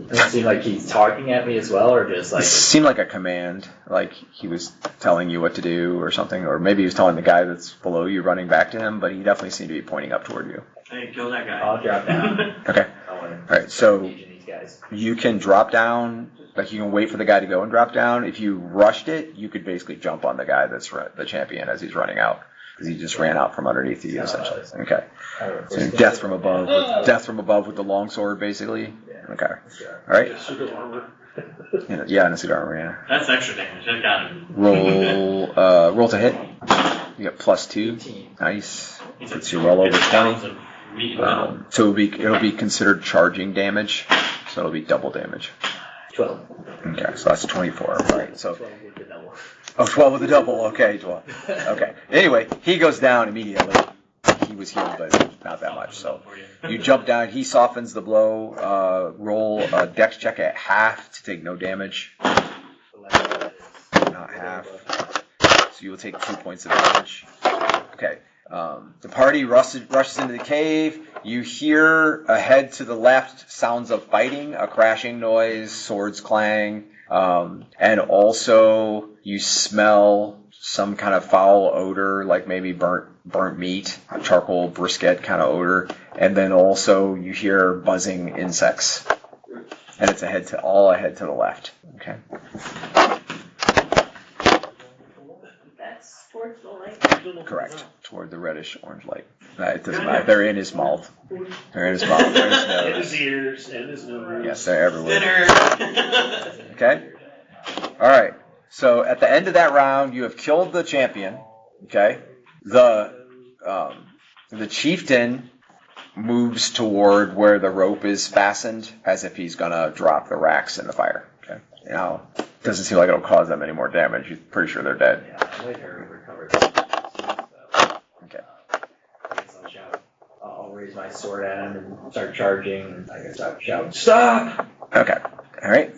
Does it seem like he's talking at me as well, or just like... It seemed like a command, like he was telling you what to do or something, or maybe he was telling the guy that's below you running back to him, but he definitely seemed to be pointing up toward you. Hey, kill that guy. I'll drop down. Okay. All right, so These guys. you can drop down, like you can wait for the guy to go and drop down. If you rushed it, you could basically jump on the guy that's the champion as he's running out, because he just ran out from underneath you, essentially. Okay. So death from above with the long sword, basically. Okay. All right. Suit of armor. Yeah, in a suit of armor. Yeah. That's extra damage. I got him. Roll to hit. You got +2. 18. Nice. He's Puts you well over 20. So it'll be considered charging damage. So it'll be double damage. 12. Okay, so that's 24. Right. So 12 with the double. 12 with the double. Okay, 12. Okay. Anyway, he goes down immediately. He was healed, but not that much. So you jump down. He softens the blow. Roll a dex check at half to take no damage. Not half. So you will take 2 points of damage. Okay. The party rushes into the cave. You hear ahead to the left sounds of fighting, a crashing noise, swords clang, and also you smell some kind of foul odor, like maybe burnt meat, a charcoal brisket kind of odor, and then also you hear buzzing insects, and it's all ahead to the left. Okay. That's towards the light. Correct. Toward the reddish orange light. It doesn't matter. They're in his mouth. They're in his mouth. They're in his And nose. his ears, and his nose. Yes, they're everywhere. Dinner. Okay? Alright. So at the end of that round, you have killed the champion. Okay? The chieftain moves toward where the rope is fastened, as if he's gonna drop the racks in the fire. Okay? Now, it doesn't seem like it'll cause them any more damage. You're pretty sure they're dead. Yeah, I'll let her recover. Okay. I guess I'll shout. I'll raise my sword at him and start charging. I guess I'll shout, "Stop!" Okay. All right.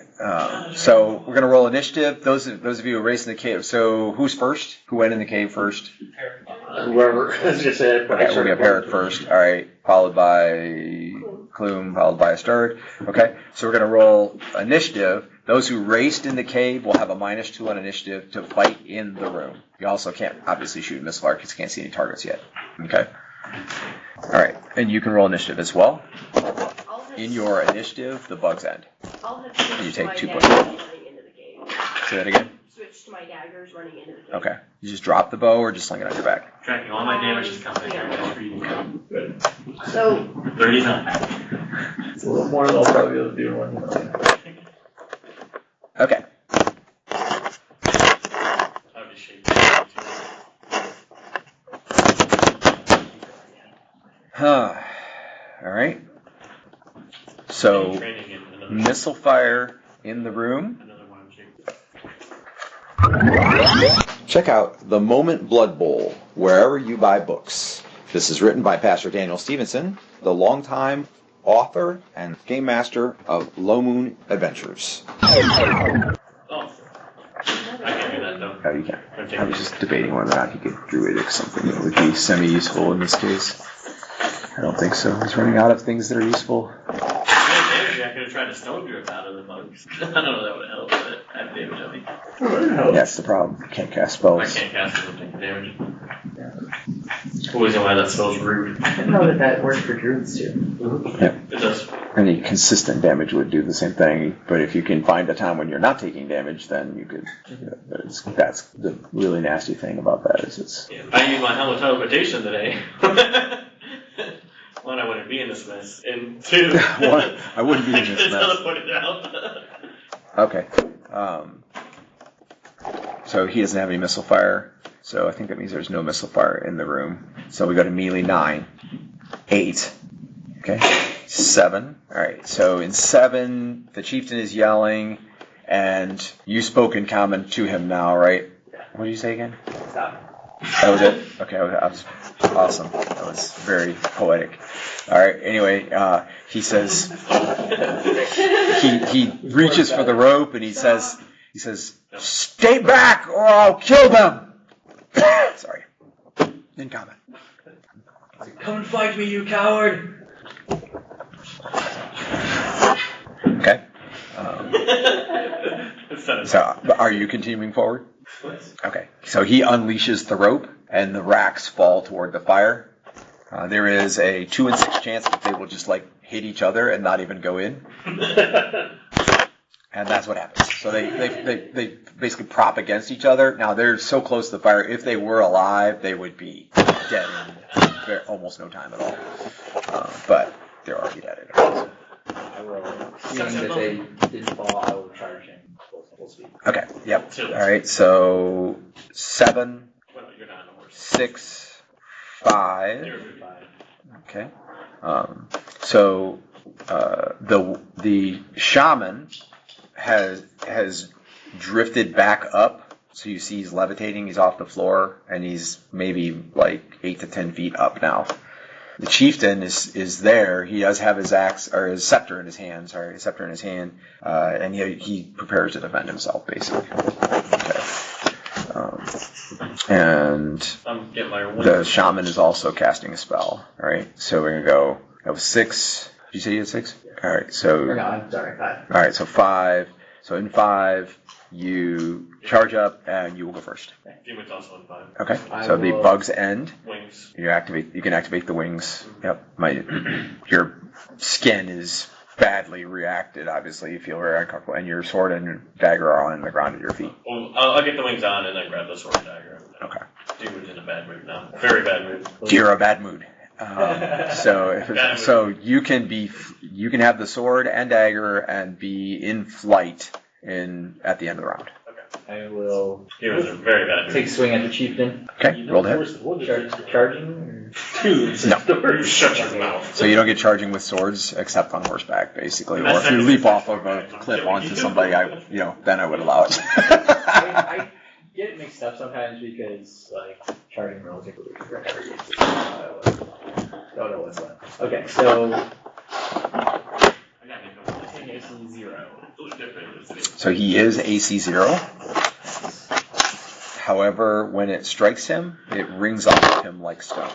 So we're gonna roll initiative. Those of you who are racing the cave. So who's first? Who went in the cave first? Whoever. I was just saying. Okay, we'll get Parrot first. All right. Followed by Clume. Followed by Asturd. Okay. So we're gonna roll initiative. Those who raced in the cave will have a -2 on initiative to fight in the room. You also can't obviously shoot missile fire because you can't see any targets yet. Okay. All right. And you can roll initiative as well. I'll have in your initiative, the bugs end. I'll have switched You to take my 2 daggers points. running into the cave. Say that again? Switch to my daggers running into the cave. Okay. You just drop the bow or just sling it on your back? Tracking all my damage is coming. Yeah. Good. So, 39. It's a little more than I'll probably be able to do in 1 minute. Okay. I'll just shake Alright. So, training in another missile fire in the room. another one shaking. Check out The Moment Blood Bowl wherever you buy books. This is written by Pastor Daniel Stevenson, the longtime author and game master of Low Moon Adventures. Oh. I can't do that though. Oh, you can. Okay. I was just debating whether or not he could druidic something that would be semi-useful in this case. I don't think so. He's running out of things that are useful. I could have tried to stone grip out of the bugs. I don't know if that would help, but I have damage on me. That's the problem. You can't cast spells. I can't cast it and take damage. Always know why that spell's rude. I didn't know that worked for druids too. It does. Any consistent damage would do the same thing, but if you can find a time when you're not taking damage, then you could. That's the really nasty thing about that is it's. Yeah, I used my helmet teleportation today. One, I wouldn't be in this mess, and 2, One, I wouldn't be in this I mess. teleported out. Okay. So he doesn't have any missile fire, so I think that means there's no missile fire in the room. So we go to melee 9, 8, okay, 7. All right. So in 7, the chieftain is yelling, and you spoke in common to him now, right? What did you say again? Stop. That was it? Okay, that was awesome. That was very poetic. All right, anyway, he says, he reaches for the rope and he says, stay back or I'll kill them! Sorry. In comment. Come and fight me, you coward! Okay. So, are you continuing forward? Okay, so he unleashes the rope, and the racks fall toward the fire. There is a 2 in 6 chance that they will just like hit each other and not even go in, and that's what happens. So they basically prop against each other. Now they're so close to the fire. If they were alive, they would be dead in almost no time at all. But they're already dead. So. I will, seeing that they didn't fall, I will charge him full speed. Okay. Yep. All right. So 7, Well, you're not on a horse. 6, 5. You're good. Okay. So the shaman has drifted back up. So you see he's levitating. He's off the floor, and he's maybe like 8 to 10 feet up now. The chieftain is there. He does have his axe or his scepter in his hand. And he prepares to defend himself, basically. Okay. And I'm getting my the shaman is also casting a spell. All right. So we're gonna go. That was 6. Did you say you had 6? All right. So. No, I'm sorry, 5. All right. So 5. So in 5, you charge up and you will go first. Demon's also on 5. Okay. So the bugs end. Wings. You can activate the wings. Yep. Your skin is badly reacted. Obviously, you feel very uncomfortable, and your sword and dagger are on the ground at your feet. Well, I'll get the wings on and then grab the sword and dagger. Okay. Demon's in a bad mood now. Very bad mood. You're a bad mood. So you can have the sword and dagger and be in flight at the end of the round. I will He was a very bad take mood. a swing at the chieftain. Okay. Roll to hit. Charging? No. Shut your mouth. So you don't get charging with swords except on horseback, basically. Or if you leap off of a cliff onto somebody, then I would allow it. I get it mixed up sometimes because, like, charging rolls are never used. Don't know what's what. Okay, so AC 0. So he is AC 0. However, when it strikes him, it rings off of him like stone.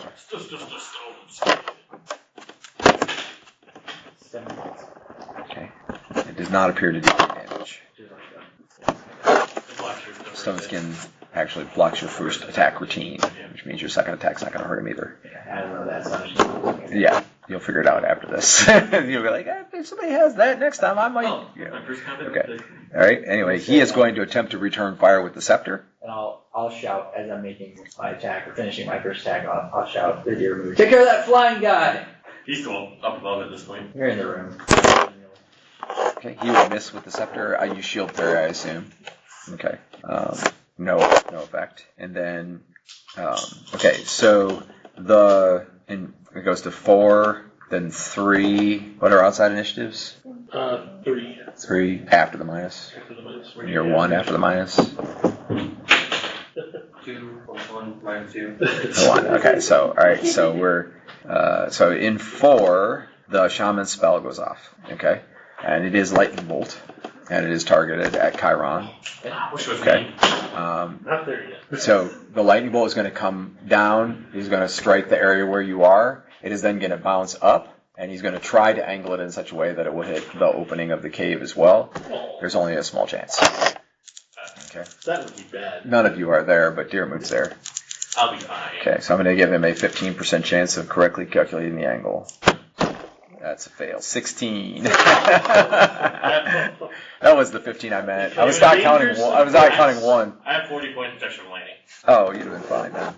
Okay. It does not appear to do any damage. Stone skin actually blocks your first attack routine, which means your second attack's not going to hurt him either. I don't know that, so I'm just Yeah. You'll figure it out after this. You'll be like, if somebody has that next time, I might. Oh, my first comment. Okay. All right. Anyway, he is going to attempt to return fire with the scepter. And I'll shout as I'm making my attack or finishing my first attack. I'll shout the deer move. Take care of that flying guy. He's still up above at this point. You're in the room. Okay. He will miss with the scepter. I use shield parry, I assume. Okay. No effect. And then, okay. So it goes to 4, then 3. What are outside initiatives? 3. 3 after the minus. After the minus. You're 1 after the minus. 2 plus 1 minus 2. 1. Okay. So all right. So we're so in 4, the shaman spell goes off. Okay, and it is lightning bolt, and it is targeted at Chiron. Which was Okay. me. Not there yet. So the lightning bolt is going to come down. He's going to strike the area where you are. It is then going to bounce up, and he's going to try to angle it in such a way that it will hit the opening of the cave as well. There's only a small chance. Okay. That would be bad. None of you are there, but deer moves there. I'll be fine. Okay, so I'm going to give him a 15% chance of correctly calculating the angle. That's a fail. 16. That was the 15 I meant. I was not counting 1. I was not counting 1. I have 40 points protection from lightning. Oh, you'd have been fine then.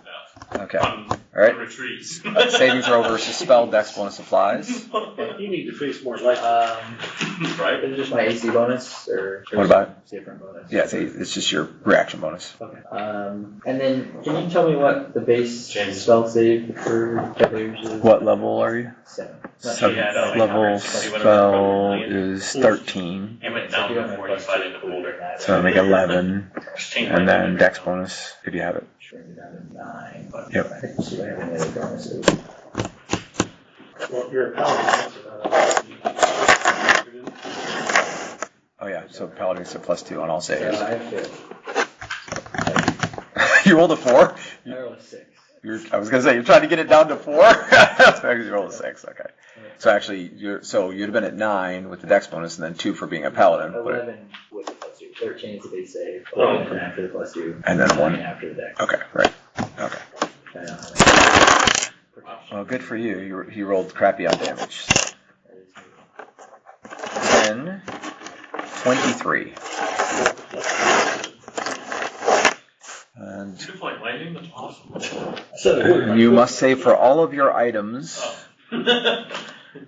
Okay. On All right. retreats. Saving throw versus spell, dex bonus applies. You need to face more light. Right? Is it just my AC bonus or What about it? different bonus? Yeah, it's just your reaction bonus. Okay. And then can you tell me what the base James. spell save for Cavaliers is? What level are you? 7. Seventh Yeah, no, like level coverage, whatever. spell is 13. It went down before you fight into the boulder. So make 11. Just change And my then name. dex bonus, if you have it. Shrink it down to 9. But Yep. I think we'll see if I have any other bonuses. Well, you're a paladin. Oh yeah, so paladin's a +2 on all So saves. I failed. You rolled a 4? I rolled a 6. I was gonna say you're trying to get it down to 4. You rolled a 6. Okay. So actually, you'd have been at 9 with the dex bonus, and then 2 for being a paladin. But 11 with the +2. 13 is the base save. Oh, 11 after the +2. And then 1. After the dex. Okay, right. Okay. I don't have any. Well, good for you. You rolled crappy on damage. Then 23. And You deploy lightning? That's awesome. So, you must save for all of your items Oh.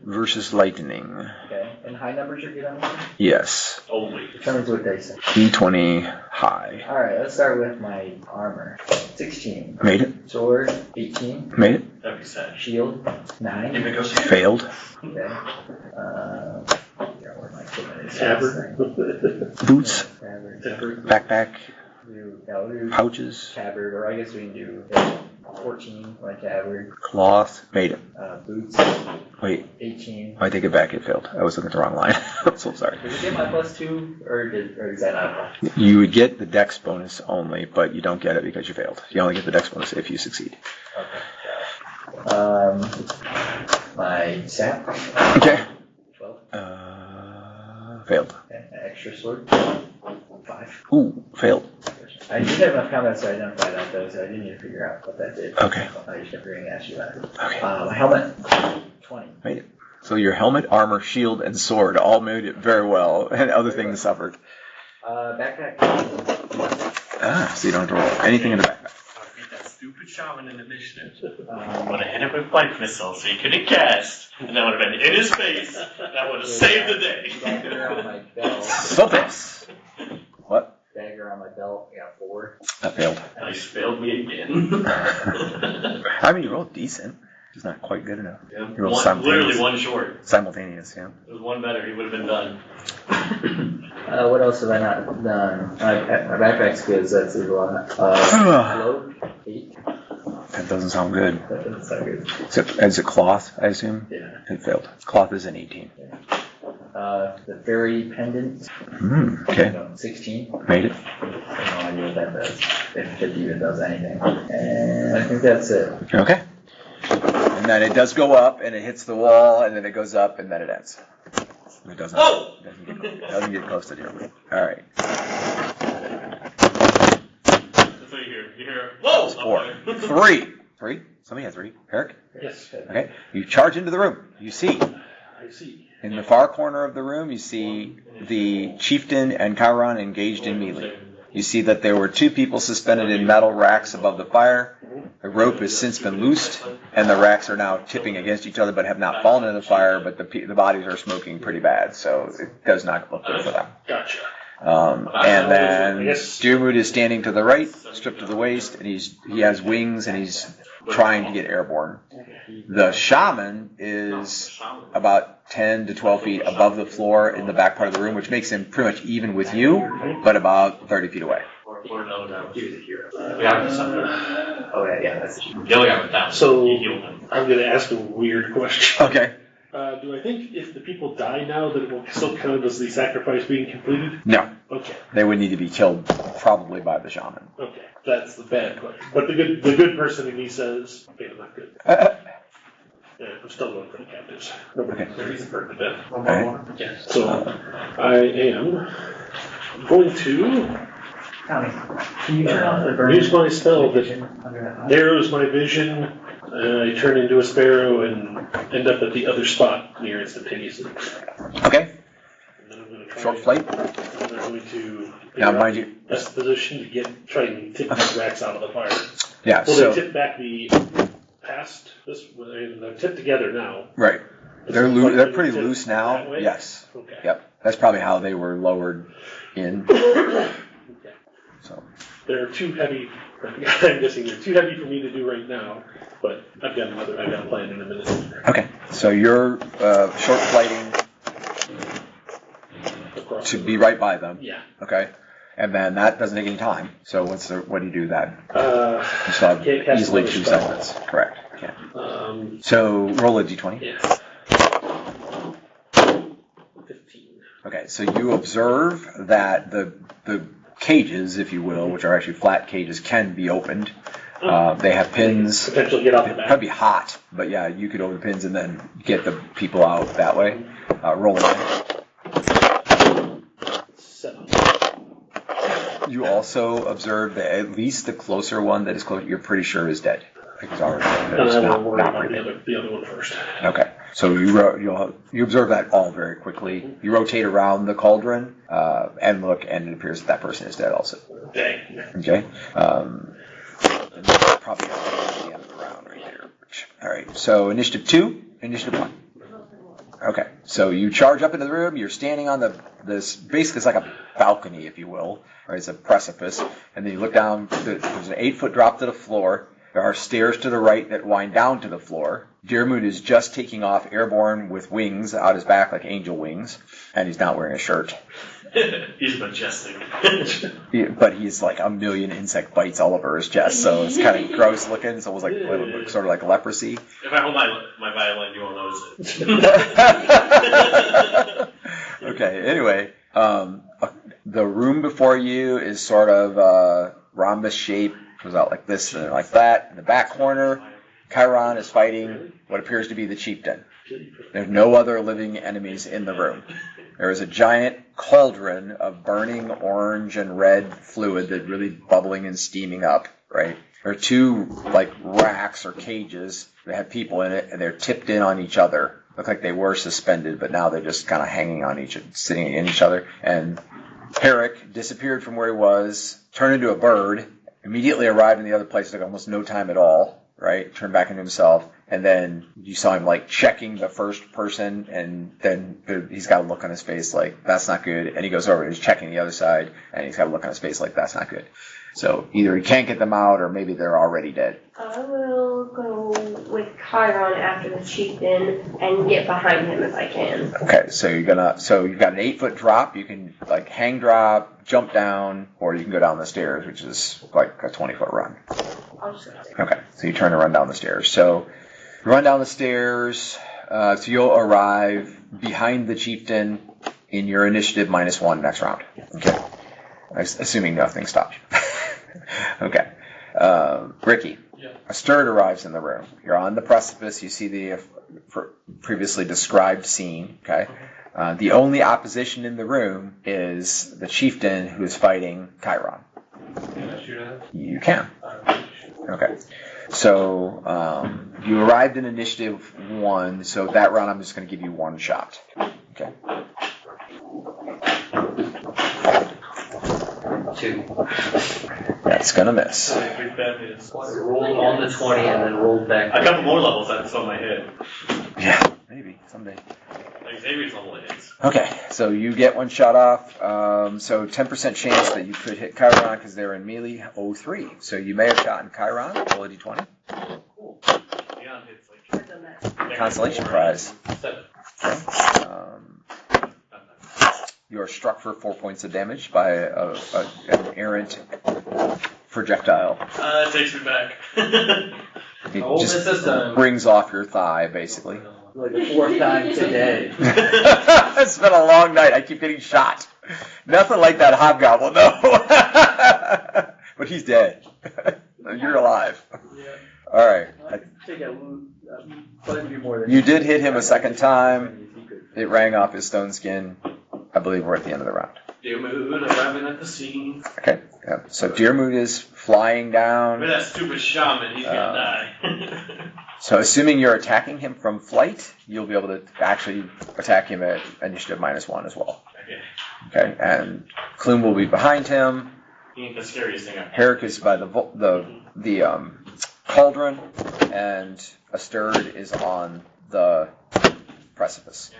versus lightning. Okay. And high numbers are good on this? Yes. Only. Determines what dice. D20 high. Alright, let's start with my armor. 16. Made it. Sword, 18. Made it. That'd be sad. Shield, 9. Failed. Okay. Where my equipment is. Tabard. Boots. Tabard. Tabard. Backpack. We'll do Pouches. tabard, or I guess we can do 14 for my tabard. Cloth. Made it. Boots, Wait. 18. I take it back. It failed. I was looking at the wrong line. I'm so sorry. Did you get my +2, or is that not? You would get the dex bonus only, but you don't get it because you failed. You only get the dex bonus if you succeed. Okay. My sap, Okay. 12. Failed. Okay. An extra sword, 5. Ooh, failed. I did have enough comments to identify that though, so I didn't need to figure out what that did. Okay. I just kept forgetting to ask you that. Okay. My helmet, 20. Made it. So your helmet, armor, shield, and sword all made it very well, and other things suffered. Backpack, So you don't have to roll anything in the backpack. I beat that stupid shaman in initiative. Would um, have hit him with life missiles so he couldn't cast, and that would have been in his face. That would have saved the dagger on day. my belt. Sopes. What? Dagger on my belt, I got 4. That failed. Nice, failed me again. I mean, you rolled decent. It's not quite good enough. Yeah. You rolled simultaneous. Literally one short. Simultaneous, yeah. It was one better, he would have been done. What else have I not done? My backpack's good, so that's a lot. Float, 8. That doesn't sound good. That doesn't sound good. Is it cloth, I assume? Yeah. It failed. Cloth is an 18. The fairy pendant, Okay. 16. Made it. I have no idea what that does. If it even does anything. And I think that's it. Okay. And then it does go up, and it hits the wall, and then it goes up, and then it ends. It doesn't. Oh! Doesn't get close to the other. All right. That's what you hear. You hear, whoa! That's 4. Up there. 3. 3? Somebody has 3. Eric? Yes, Okay. You charge into the room. You see, I see. in the far corner of the room, you see the chieftain and Chiron engaged in melee. You see that there were 2 people suspended in metal racks above the fire. The rope has since been loosed, and the racks are now tipping against each other but have not fallen into the fire, but the bodies are smoking pretty bad, so it does not look good for them. Gotcha. And then Deermood is standing to the right, stripped to the waist, and he has wings, and he's trying to get airborne. The shaman is about 10 to 12 feet above the floor in the back part of the room, which makes him pretty much even with you, but about 30 feet away. He was a hero. Oh, yeah, that's the other guy went down. So, He healed him. I'm going to ask a weird question. Okay. Do I think if the people die now that it will still count as the sacrifice being completed? No. Okay. They would need to be killed probably by the shaman. Okay. That's the bad question. But the good person in me says, okay, I'm not good. Yeah, I'm still going for the captives. Okay. He's burned to death. Okay. Yeah. So I am going to Tommy, can you turn off the burn? use my spell that under that? narrows my vision. I turn into a sparrow and end up at the other spot near instantaneously. Okay. And then I'm going to try Short flight. And I'm going to Now, mind you. best position to try and tip these racks out of the fire. Yeah, Well, so. they tip back the past this. They're tipped together now. Right. They're they're pretty loose now. That way? Yes. Okay. Yep. That's probably how they were lowered in. Okay. So. They're too heavy. I'm guessing they're too heavy for me to do right now. But I've got a plan in a minute. Okay. So you're short flighting Across to the- be right by them. Yeah. Okay. And then that doesn't take any time. So what do you do then? You still have Can't cast easily another 2 spell. seconds. Correct. Yeah. Um, So roll a d20. yeah. 15. Okay. So you observe that the cages, if you will, which are actually flat cages, can be opened. They have pins. Potentially get off the It'd back. probably be hot, but yeah, you could open the pins and then get the people out that way. Roll it. 7. You also observe that at least the closer one that is close, you're pretty sure is dead. Because already And it's I will not worry about breathing. the other one first. Okay, so you observe that all very quickly. You rotate around the cauldron and look, and it appears that person is dead also. Dang. Okay, and that's probably at the end of the round right there. All right, so initiative 2, initiative 1. Okay, so you charge up into the room. You're standing on this basically it's like a balcony, if you will, or it's a precipice, and then you look down. There's an 8-foot drop to the floor. There are stairs to the right that wind down to the floor. Deermood is just taking off airborne with wings out his back like angel wings, and he's not wearing a shirt. He's majestic. But he's like a million insect bites all over his chest, so it's kind of gross looking. It's almost like sort of like leprosy. If I hold my violin, you won't notice it. Okay, anyway, the room before you is sort of rhombus shape, goes out like this and like that. In the back corner, Chiron is fighting what appears to be the chieftain. There's no other living enemies in the room. There is a giant cauldron of burning orange and red fluid that's really bubbling and steaming up, right? There are 2 like racks or cages that have people in it, and they're tipped in on each other. Look like they were suspended, but now they're just kind of hanging on sitting in each other. And Herrick disappeared from where he was, turned into a bird, immediately arrived in the other place, took almost no time at all, right? Turned back into himself. And then you saw him like checking the first person, and then he's got a look on his face like, that's not good. And he goes over and he's checking the other side, and he's got a look on his face like, that's not good. So either he can't get them out, or maybe they're already dead. I will go with Chiron after the chieftain and get behind him if I can. Okay, so you've got an 8-foot drop. You can like hang drop, jump down, or you can go down the stairs, which is like a 20-foot run. I'll just go there. Okay, so you turn and run down the stairs. So you run down the stairs, so you'll arrive behind the chieftain in your initiative -1 next round. Okay, assuming nothing stops you. Okay, Ricky. Yeah. A stir arrives in the room. You're on the precipice. You see the previously described scene. Okay. The only opposition in the room is the chieftain who is fighting Chiron. Can I shoot at him? You can. Okay. So you arrived in initiative 1, so that round I'm just going to give you 1 shot. Okay. 2. That's going to miss. Rolled on the 20 and then rolled back. A couple more levels that's on my head. Yeah, maybe someday. Like Xavier's level it hits. Okay, so you get 1 shot off. So 10% chance that you could hit Chiron because they're in melee. 03. So you may have gotten Chiron. Roll a d20. Cool. Leon hits like Consolation prize. 7. Okay. You are struck for 4 points of damage by an errant projectile. It takes me back. It Oh, just this time. brings off your thigh, basically. Like the 4th time today. It's been a long night. I keep getting shot. Nothing like that hobgoblin, though. But he's dead. You're alive. All right. I think I would be more than You did hit him a second time. It rang off his stone skin. I believe we're at the end of the round. Dear mood, arriving at the scene. Okay. Yeah. So Deermood is flying down. With that stupid shaman, he's gonna die. So assuming you're attacking him from flight, you'll be able to actually attack him at initiative -1 as well. Okay. Okay. And Clume will be behind him. He ain't the scariest thing I've Herrick is by the cauldron, and Asturd is on the precipice.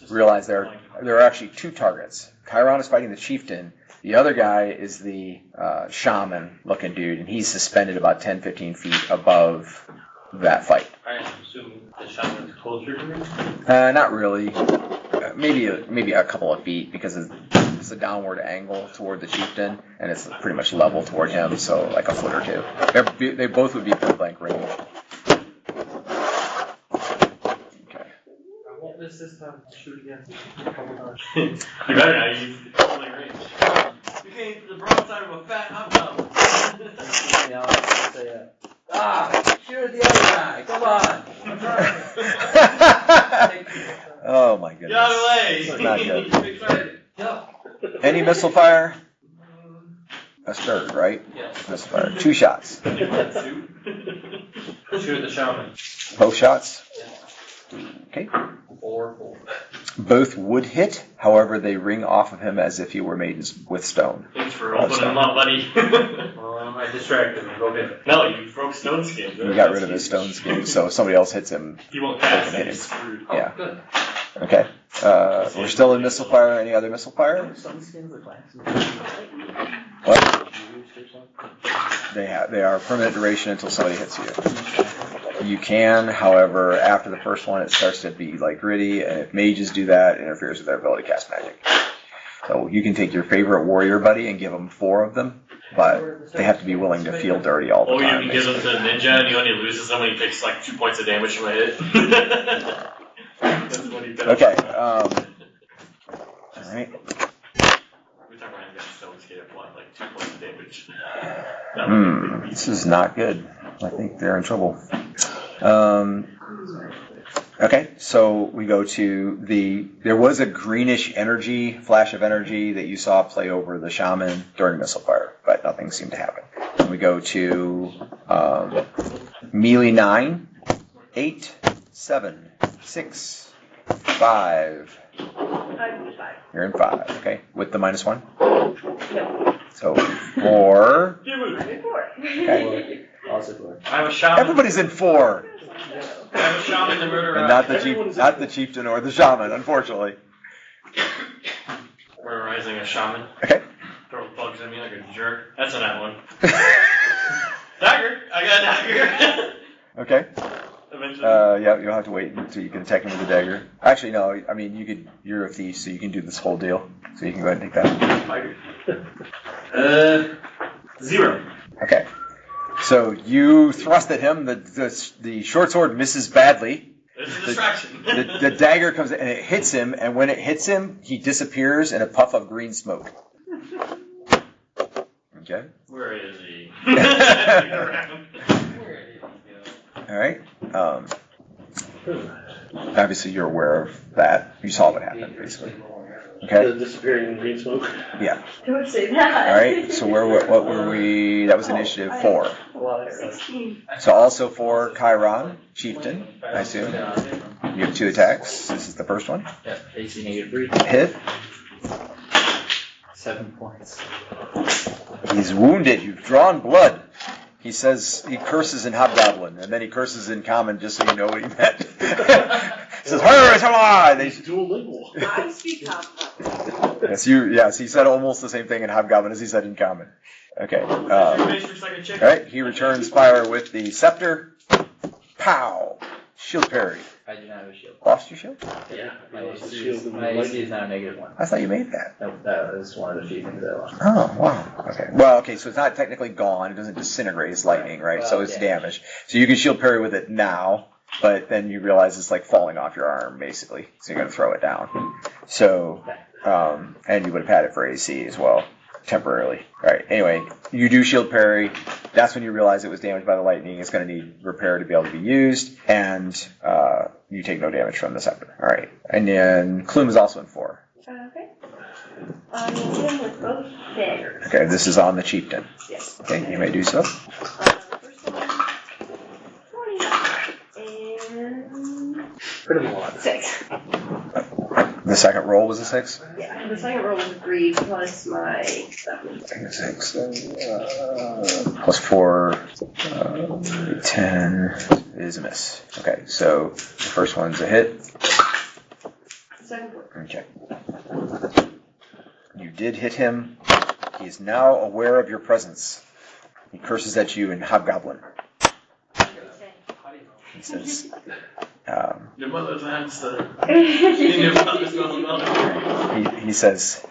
Realize there are actually 2 targets. Chiron is fighting the chieftain. The other guy is the shaman-looking dude, and he's suspended about 10-15 feet above that fight. I assume the shaman's closer to me? Not really. Maybe a couple of feet because it's a downward angle toward the chieftain, and it's pretty much level toward him, so like a foot or 2. They both would be point blank range. This time, shoot again. A couple times. You better now, you only range. You came to the broadside of a fat hobgoblin. Shoot the other guy. Come on. Oh my goodness. Get out of the way! This is not good. Yeah. Any missile fire? Asturd, right? Yes. Missile fire. 2 shots. Shoot the shaman. Both shots? Okay. 4. Both would hit, however, they ring off of him as if he were made with stone. Thanks for opening them up, buddy. Well, I distracted him. Go get it. No, you broke stone skin. You got rid of his stone skin, so if somebody else hits him. He won't pass. Hit him. He's screwed. Oh, Yeah. good. Okay. We're still in missile fire. Any other missile fire? What? They are permanent duration until somebody hits you. You can, however, after the first one, it starts to be like gritty, and if mages do that, it interferes with their ability to cast magic. So you can take your favorite warrior buddy and give them 4 of them, but they have to be willing to feel dirty all the Or you time. can give them to the ninja and he only loses them when he takes like 2 points of damage from a hit. That's what he does. Okay. All right. Every time Ryan gets stone skin at what, like 2 points of damage. This is not good. I think they're in trouble. Okay, so we go to there was a greenish flash of energy that you saw play over the shaman during missile fire, but nothing seemed to happen. And we go to melee 9, 8, 7, 6, 5. I'm 5. You're in 5, okay, with the -1. No. So 4. I'm in 4. Okay. Also 4. I'm a shaman. Everybody's in 4. I'm a shaman to murder And not the chieftain or the shaman, unfortunately. Murderizing a shaman. Okay. Throw bugs at me like a jerk. That's a that one. Dagger! I got a dagger! Okay. Eventually. Yeah, you'll have to wait until you can attack him with a dagger. Actually, no. I mean, you're a thief, so you can do this whole deal. So you can go ahead and take that. 0. Okay. So you thrust at him. The short sword misses badly. It's a distraction. The dagger comes in and it hits him, and when it hits him, he disappears in a puff of green smoke. Okay. Where is he? All right. Obviously, you're aware of that. You saw what happened, basically. Okay. The disappearing in green smoke. Yeah. Don't say that. All right. So what were we? That was initiative 4. 16. So also for Chiron, Chieftain, I assume. You have 2 attacks. This is the first one. Yeah, AC -3. Hit. 7 points. He's wounded. You've drawn blood. He says he curses in Hobgoblin, and then he curses in Common, just so you know what he meant. He says, "Her is alive." He's dual lingual. I speak Hobgoblin. Yes, he said almost the same thing in Hobgoblin as he said in Common. Okay. All right. He returns fire with the scepter. Pow. Shield parry. I do not have a shield. Lost your shield? Yeah. My AC Shield and my AC lightning. is now -1. I thought you made that. That was one of the few things I lost. Oh, wow. Okay. Well, okay, so it's not technically gone. It doesn't disintegrate. It's lightning, right? Well, So it's damage. damaged. So you can shield parry with it now, but then you realize it's like falling off your arm, basically. So you're going to throw it down. So, and you would have had it for AC as well, temporarily. All right. Anyway, you do shield parry. That's when you realize it was damaged by the lightning. It's going to need repair to be able to be used, and you take no damage from the scepter. All right. And then Clume is also in 4. Okay. I will hit him with both daggers. Okay, this is on the chieftain. Yes. Okay, you may do so. First one, 20. And Pretty much. 6. The second roll was a 6? Yeah, the second roll was a 3 plus my 7. 6. Plus 4. 10 is a miss. Okay, so the first one's a hit. Second one. Okay. You did hit him. He is now aware of your presence. He curses at you in Hobgoblin. He says, Your mother's answer. Your mother's mother. he says,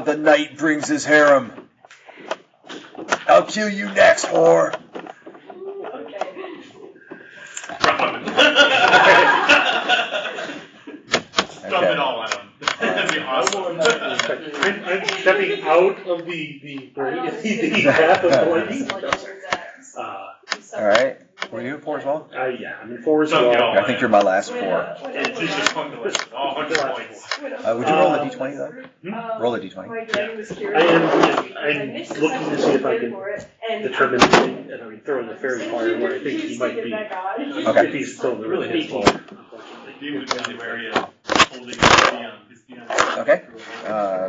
the knight brings his harem. I'll kill you next, whore. Dump it all on him. That'd be awesome. I'm stepping out of the path of the lightning. All right. Were you in 4 as well? Yeah, I'm in 4 as Don't get well. all I think you're my last 4. It's just fun to listen. All 100 points. Would you roll a d20 though? Roll a d20. I'm looking to see if I can determine, and I'm throwing the fairy fire where I think he might be. Okay. If he's still in the Really really his 18. fault. He would be very holding his piano. Okay.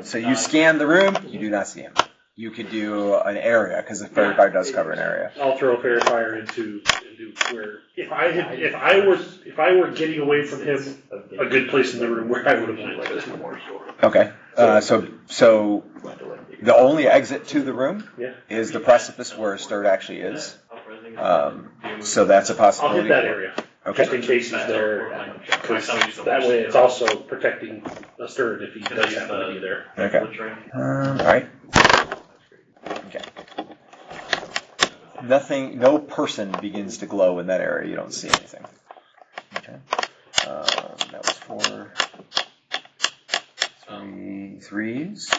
So you scan the room. You do not see him. You could do an area because the fairy fire does cover an area. I'll throw a fairy fire into where if I were getting away from him, a good place in the room where I would have went like this. Okay. So the only exit to the room is the precipice where Sturt actually is. So that's a I'll possibility. hit that area. Okay. Just in case he's there. Because that way it's also protecting a Sturt if he does happen to be there. Okay. All right. Okay. Nothing. No person begins to glow in that area. You don't see anything. Okay. That was 4. 3 threes.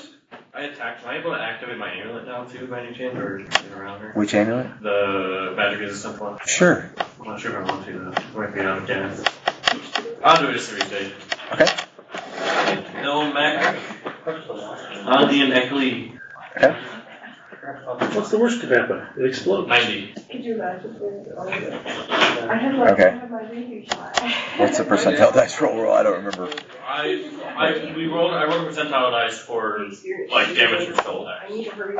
I attacked. Am I able to activate my amulet now too, by any chance, or is it around here? Which amulet? The magic resistant one. Sure. I'm not sure if I want to though. Might be out of gas. I'll do it just to restate. Okay. No Mac. Andy and Eckley. Okay. What's the worst could happen? It explodes. 90. Could you imagine? I had my baby shot. What's the percentile dice roll? I don't remember. I rolled a percentile dice for like damage for spell attack.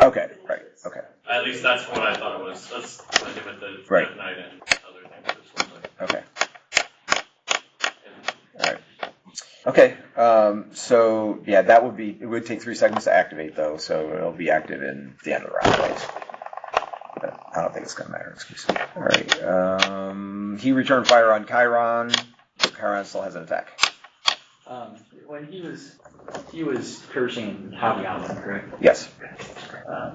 Okay. Right. Okay. At least that's what I thought it was. That's what I did with the Right. Death Knight and other things. Okay. All right. Okay. So yeah, that would be. It would take 3 seconds to activate though, so it'll be active in the end of the round. Right? But I don't think it's going to matter. Excuse me. All right. He returned fire on Chiron. Chiron still has an attack. When he was cursing Hobgoblin, correct? Yes.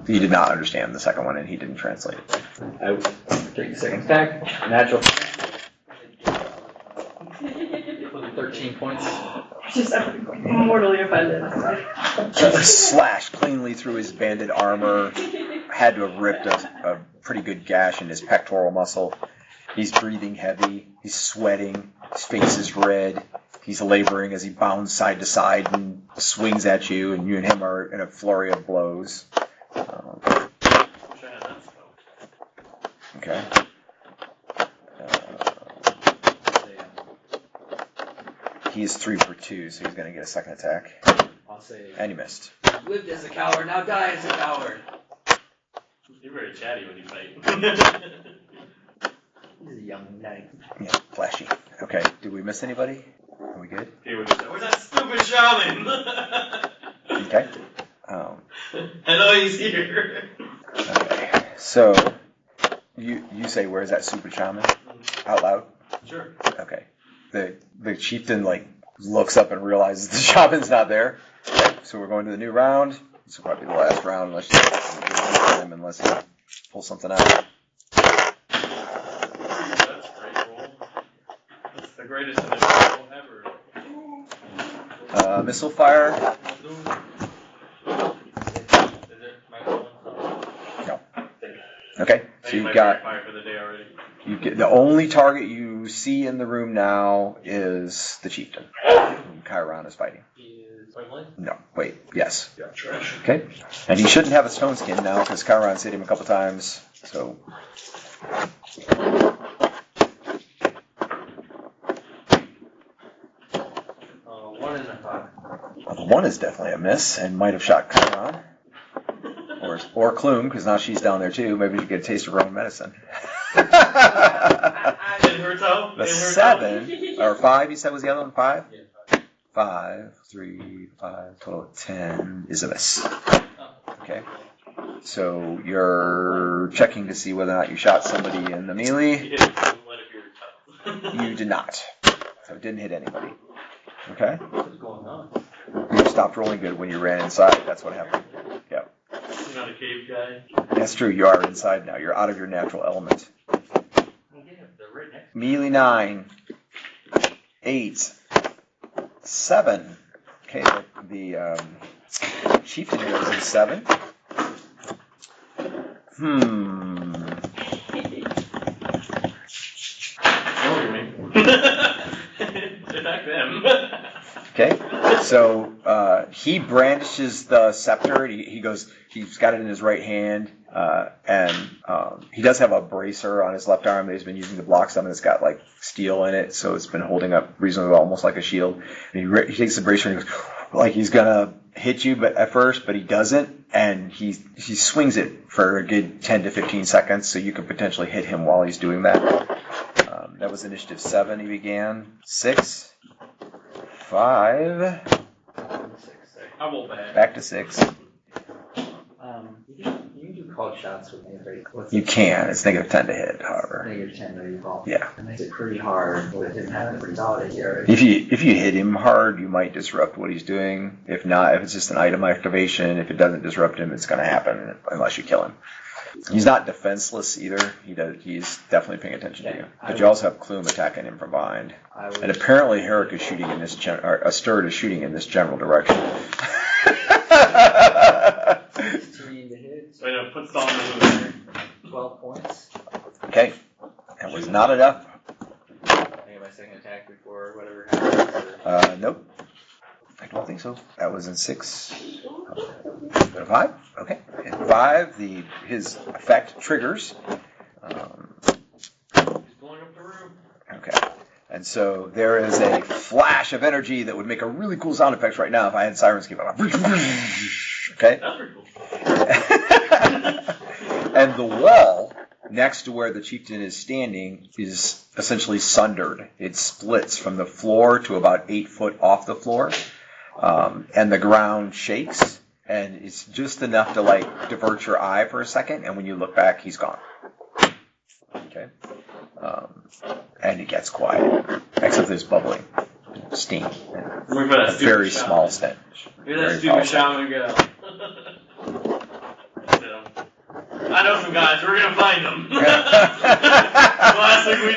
He did not understand the second one, and he didn't translate it. I would take the second attack. Natural. 13 points. Just mortally offended. Slashed cleanly through his banded armor. Had to have ripped a pretty good gash in his pectoral muscle. He's breathing heavy. He's sweating. His face is red. He's laboring as he bounds side to side and swings at you, and you and him are in a flurry of blows. Okay. He is 3 for 2, so he's going to get a second attack. I'll say, And he missed. lived as a coward, now die as a coward. You're very chatty when you fight. He's a young knight. Yeah, flashy. Okay, did we miss anybody? Are we good? He would just say, where's that stupid shaman? Okay. I know he's here. Okay. So, you say, where's that super shaman? Out loud? Sure. Okay. The chieftain, like, looks up and realizes the shaman's not there. Okay, so we're going to the new round. This will probably be the last round unless he pulls something out. That's a great roll. That's the greatest initial roll ever. Missile fire. Is it my roll? No. Okay, so you've got. Fire for the day already. You get, the only target you see in the room now is the chieftain. And Chiron is fighting. He is point blank? No, wait, yes. Yeah, trash. Okay. And he shouldn't have a stone skin now because Chiron's hit him a couple times. So. 1 and a 5. Well, the 1 is definitely a miss and might have shot Chiron. Or Clume, because now she's down there too. Maybe she get a taste of her own medicine. In her toe? The In her 7, or 5, you said was the other one? 5? Yeah, 5, 3, 5, total of 10 is a miss. Okay. So you're checking to see whether or not you shot somebody in the melee. He hit one of your toe. You did not. So it didn't hit anybody. Okay? What's going on? You stopped rolling good when you ran inside. That's what happened. Yeah. You're not a cave guy. That's true. You are inside now. You're out of your natural element. Yeah, they're right next. Melee 9. 8. 7. Okay, the chieftain goes in 7. Don't me. Attack them. Okay, so he brandishes the scepter. He goes. He's got it in his right hand, and he does have a bracer on his left arm that he's been using to block something that's got like steel in it, so it's been holding up reasonably well, almost like a shield. And he takes the bracer and he goes like he's gonna hit you, but at first, but he doesn't, and he swings it for a good 10 to 15 seconds, so you could potentially hit him while he's doing that. That was initiative 7. He began 6. 5. I will bad. Back to 6. You can do called shots with negative. You can. It's negative 10 to hit, however. Negative 10 to recall. Yeah. It makes it pretty hard with him having pretty solid here. If you hit him hard, you might disrupt what he's doing. If not, if it's just an item activation, if it doesn't disrupt him, it's going to happen unless you kill him. He's not defenseless either. He's definitely paying attention to you. But you also have Clume attacking him from behind. And apparently Herrick is shooting in this or Sturt is shooting in this general direction. 16 to hit. So I put Stalin in the movie. 12 points. Okay. That was not enough. I get my second attack before whatever happens. Nope. I don't think so. That was in 6. 5? Okay. In 5, his effect triggers. He's going up the room. Okay. And so there is a flash of energy that would make a really cool sound effect right now if I had sirens keep on. Okay? That's pretty cool. And the wall next to where the chieftain is standing is essentially sundered. It splits from the floor to about 8 foot off the floor. And the ground shakes. And it's just enough to like divert your eye for a second. And when you look back, he's gone. Okay? And it gets quiet. Except there's bubbling. Steam. Wait for that A stupid very shaman. small stench. Where'd that Very stupid powerful. shaman go? I know some guys. We're gonna find them. Last thing we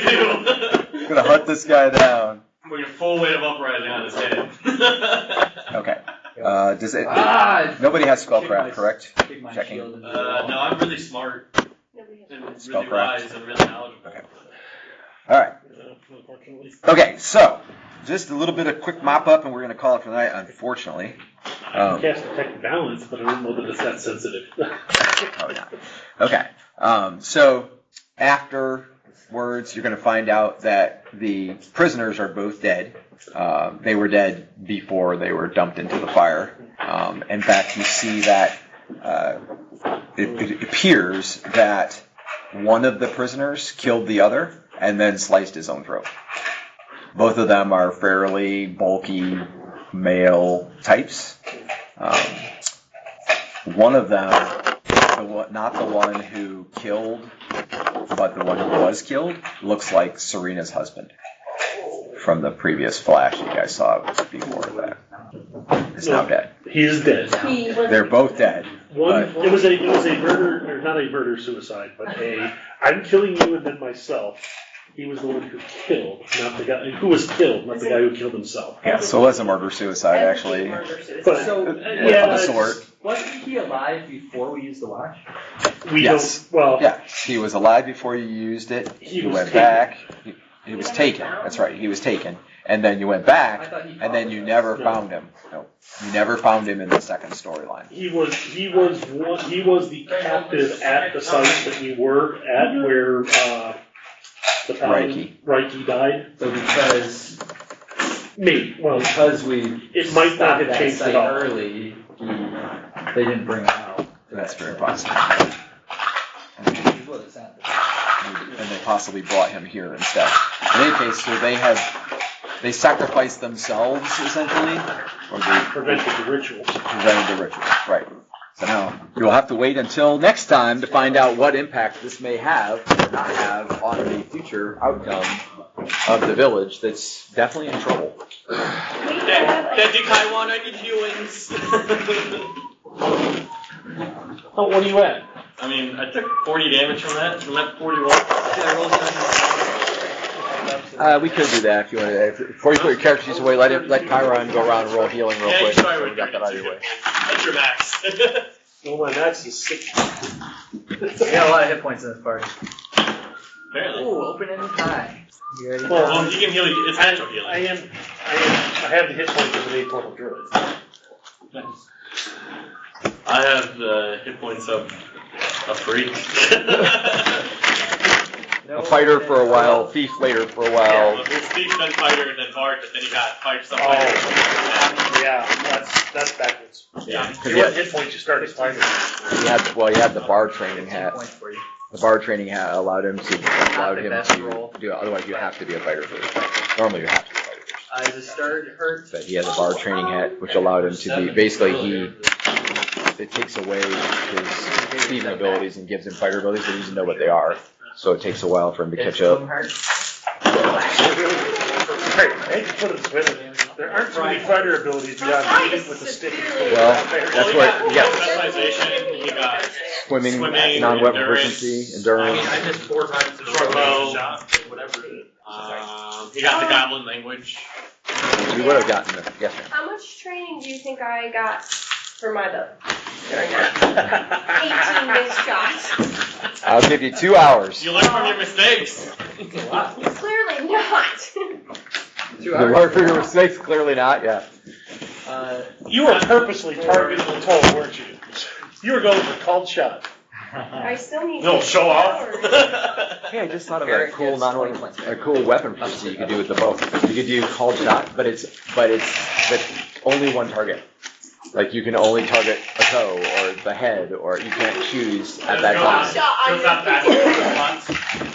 do. Gonna hunt this guy down. We're gonna full weight of uprising on his head. Okay. Does it? Nobody Nobody has spellcraft, correct? Checking. No, I'm really smart Nobody has and really Spellcraft. wise and really knowledgeable. Okay. All right. Unfortunately. Okay. So just a little bit of quick mop up, and we're going to call it for the night, unfortunately. I can cast detect balance, but I don't know that it's that sensitive. Oh, yeah. Okay. So afterwards, you're going to find out that the prisoners are both dead. They were dead before they were dumped into the fire. In fact, you see that it appears that one of the prisoners killed the other and then sliced his own throat. Both of them are fairly bulky male types. One of them, not the one who killed, but the one who was killed, looks like Serena's husband from the previous flash you guys saw before that. Is now dead. He is dead. They're both dead. It was a murder, or not a murder suicide, but I'm killing you and then myself. He was the one who killed, not the guy who was killed, not the guy who killed himself. Yeah, so it was a murder suicide actually. But, So, Of the sort. wasn't he alive before we used the watch? Yes. Well, Yeah, he was alive before you used it. He You was went taken. back. He was taken. That's right. He was taken, and then you went back, and then you never found him. No, you never found him in the second storyline. he was the captive at the site that we were at where the paladin Reiki died. So because we It might not have that changed site at all. early, they didn't bring him out. That's very possible. Which was happening. And they possibly brought him here instead. In any case, so they sacrificed themselves essentially, or they Prevented the ritual. prevented the ritual. Right. So now you'll have to wait until next time to find out what impact this may have or not have on the future outcome of the village that's definitely in trouble. Daddy Kaiwan, I need healings. Oh, what are you at? I mean, I took 40 damage from that. I'm at 41. We could do that if you want to. Before you put your characters away, let Chiron go around and roll healing real Yeah, quick. you try So with we got that out of your way. That's your max. Well, my max is 6. We got a lot of hit points in this party. Apparently. Ooh, open any time. You ready? Well, you can heal. It's natural healing. I have the hit points of an 8 portal druid. I have the hit points of a freak. A fighter for a while, thief later for a while. Well, it's thief, then fighter, then bard, but then you got fight some Oh, fighter. yeah, that's backwards. Yeah. You had hit points, you started fighting. You had the bar training 15 hat. points for you. The bar training hat allowed him to best roll. do it. Otherwise, you have to be a fighter first. Normally, you have to be a fighter first. As it started hurt. But he had the bar training hat, which allowed him to be basically it takes away his thieving abilities and gives him fighter abilities, but he doesn't know what they are. So it takes a while for him to catch up. Right, I hate to put it this way, there aren't too many fighter abilities beyond hitting with a stick. Well, that's what, yeah. Specialization, you got Swimming, Swimming, non-weapon endurance. proficiency, I endurance. mean, I missed 4 times in a Short bow. shot, whatever. you got the goblin language. You would have gotten the, yes, ma'am. How much training do you think I got for my bow during that 18 missed shots? I'll give you 2 hours. You learn from your mistakes. Clearly not. You learn from your mistakes, clearly not, yeah. You were purposely targeting the toe, weren't you? You were going for called shot. I still need No, to show off. Hey, I just thought of a cool a cool weapon proficiency you could do with the bow. You could do called shot, but it's only one target. Like you can only target a toe or the head, or you can't choose at that time. It's not bad.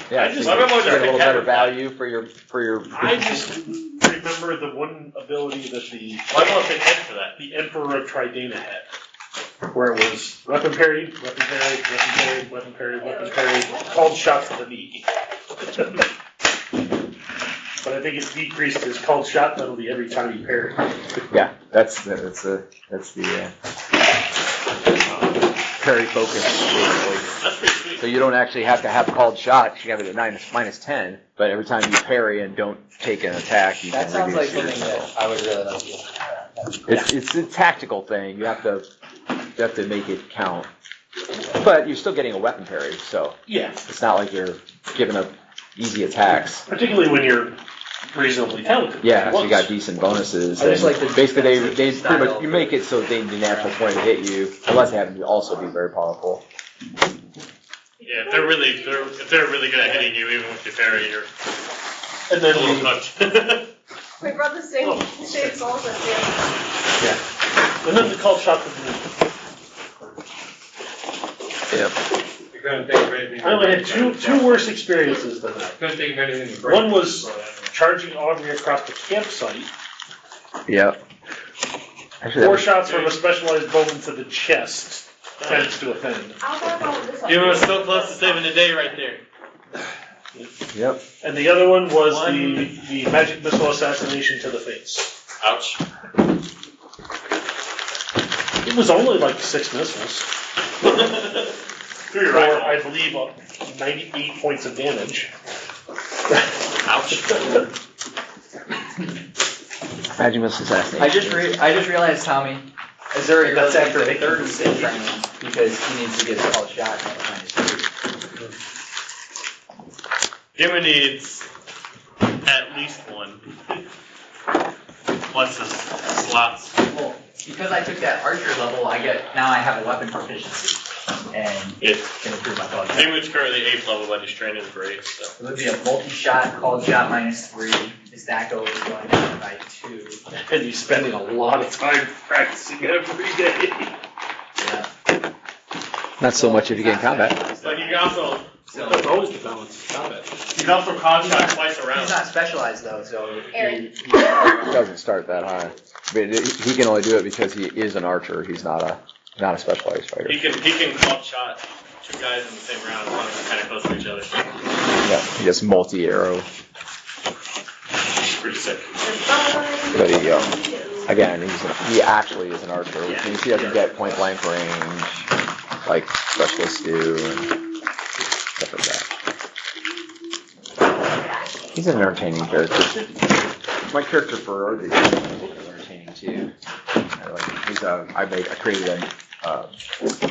Yeah, I just so you remember get a little better the value for your. I just remember the one ability that Why don't they head for that? the Emperor of Tridana had, where it was weapon parry, weapon parry, weapon parry, weapon parry, weapon parry, called shot to the knee. But I think it's decreased his called shot penalty every time you parry. Yeah, that's the parry focus basically. That's pretty sweet. So you don't actually have to have called shot. You have it at minus 10, but every time you parry and don't take an attack, you That can sounds like reduce something your. that I would really like to do. It's a tactical thing. You have to make it count. But you're still getting a weapon parry, so Yeah. it's not like you're giving up easy attacks. Particularly when you're reasonably talented. Yeah, He so you was. got decent bonuses. I just and like the basically, they defensive pretty much style. you make it so they need a natural point to hit you, unless they happen to also be very powerful. Yeah, if they're really good at hitting you, even with your fairy, you're And then a little the, touched. We brought the same souls up here. and then the call shot with me. Yep. You couldn't think of anything. I only had two worse experiences than that. Couldn't think of anything. great. One was charging Aubrey across the campsite. Yep. Actually, 4 shots from a specialized bowman to the chest tends to offend. I'll talk about this one. You were so close to saving the day right there. Yep. And the other one was the magic missile assassination to the face. Ouch. It was only like 6 missiles. You're For, right. I believe, 98 points of damage. Ouch. Magic missile assassination. I just realized, Tommy, is there a That's after the making third the sim decision. training because he needs to get a call shot -3. Gimma needs at least one. What's the slots? Well, because I took that archer level, I have a weapon proficiency and It's can improve my call shot. Penguin's currently 8th level, but his training is great, so. It would be a multi-shot, called shot -3. His DACO is going down by 2. And he's spending a lot of time practicing every day. Yeah. Not so much if you get in combat. But you can also, So That's always the balance of combat. you can also call shot twice around. he's not specialized though, so Aaron. It doesn't start that high. But he can only do it because he is an archer. He's not a specialized fighter. He can call shot 2 guys in the same round as long as they're kind of close to each other. Yeah, he gets multi-arrow. Pretty sick. But again, he actually is an archer, which means he doesn't get point blank range like specialists do and stuff like that. He's an entertaining character. My character for RD is entertaining too. I created a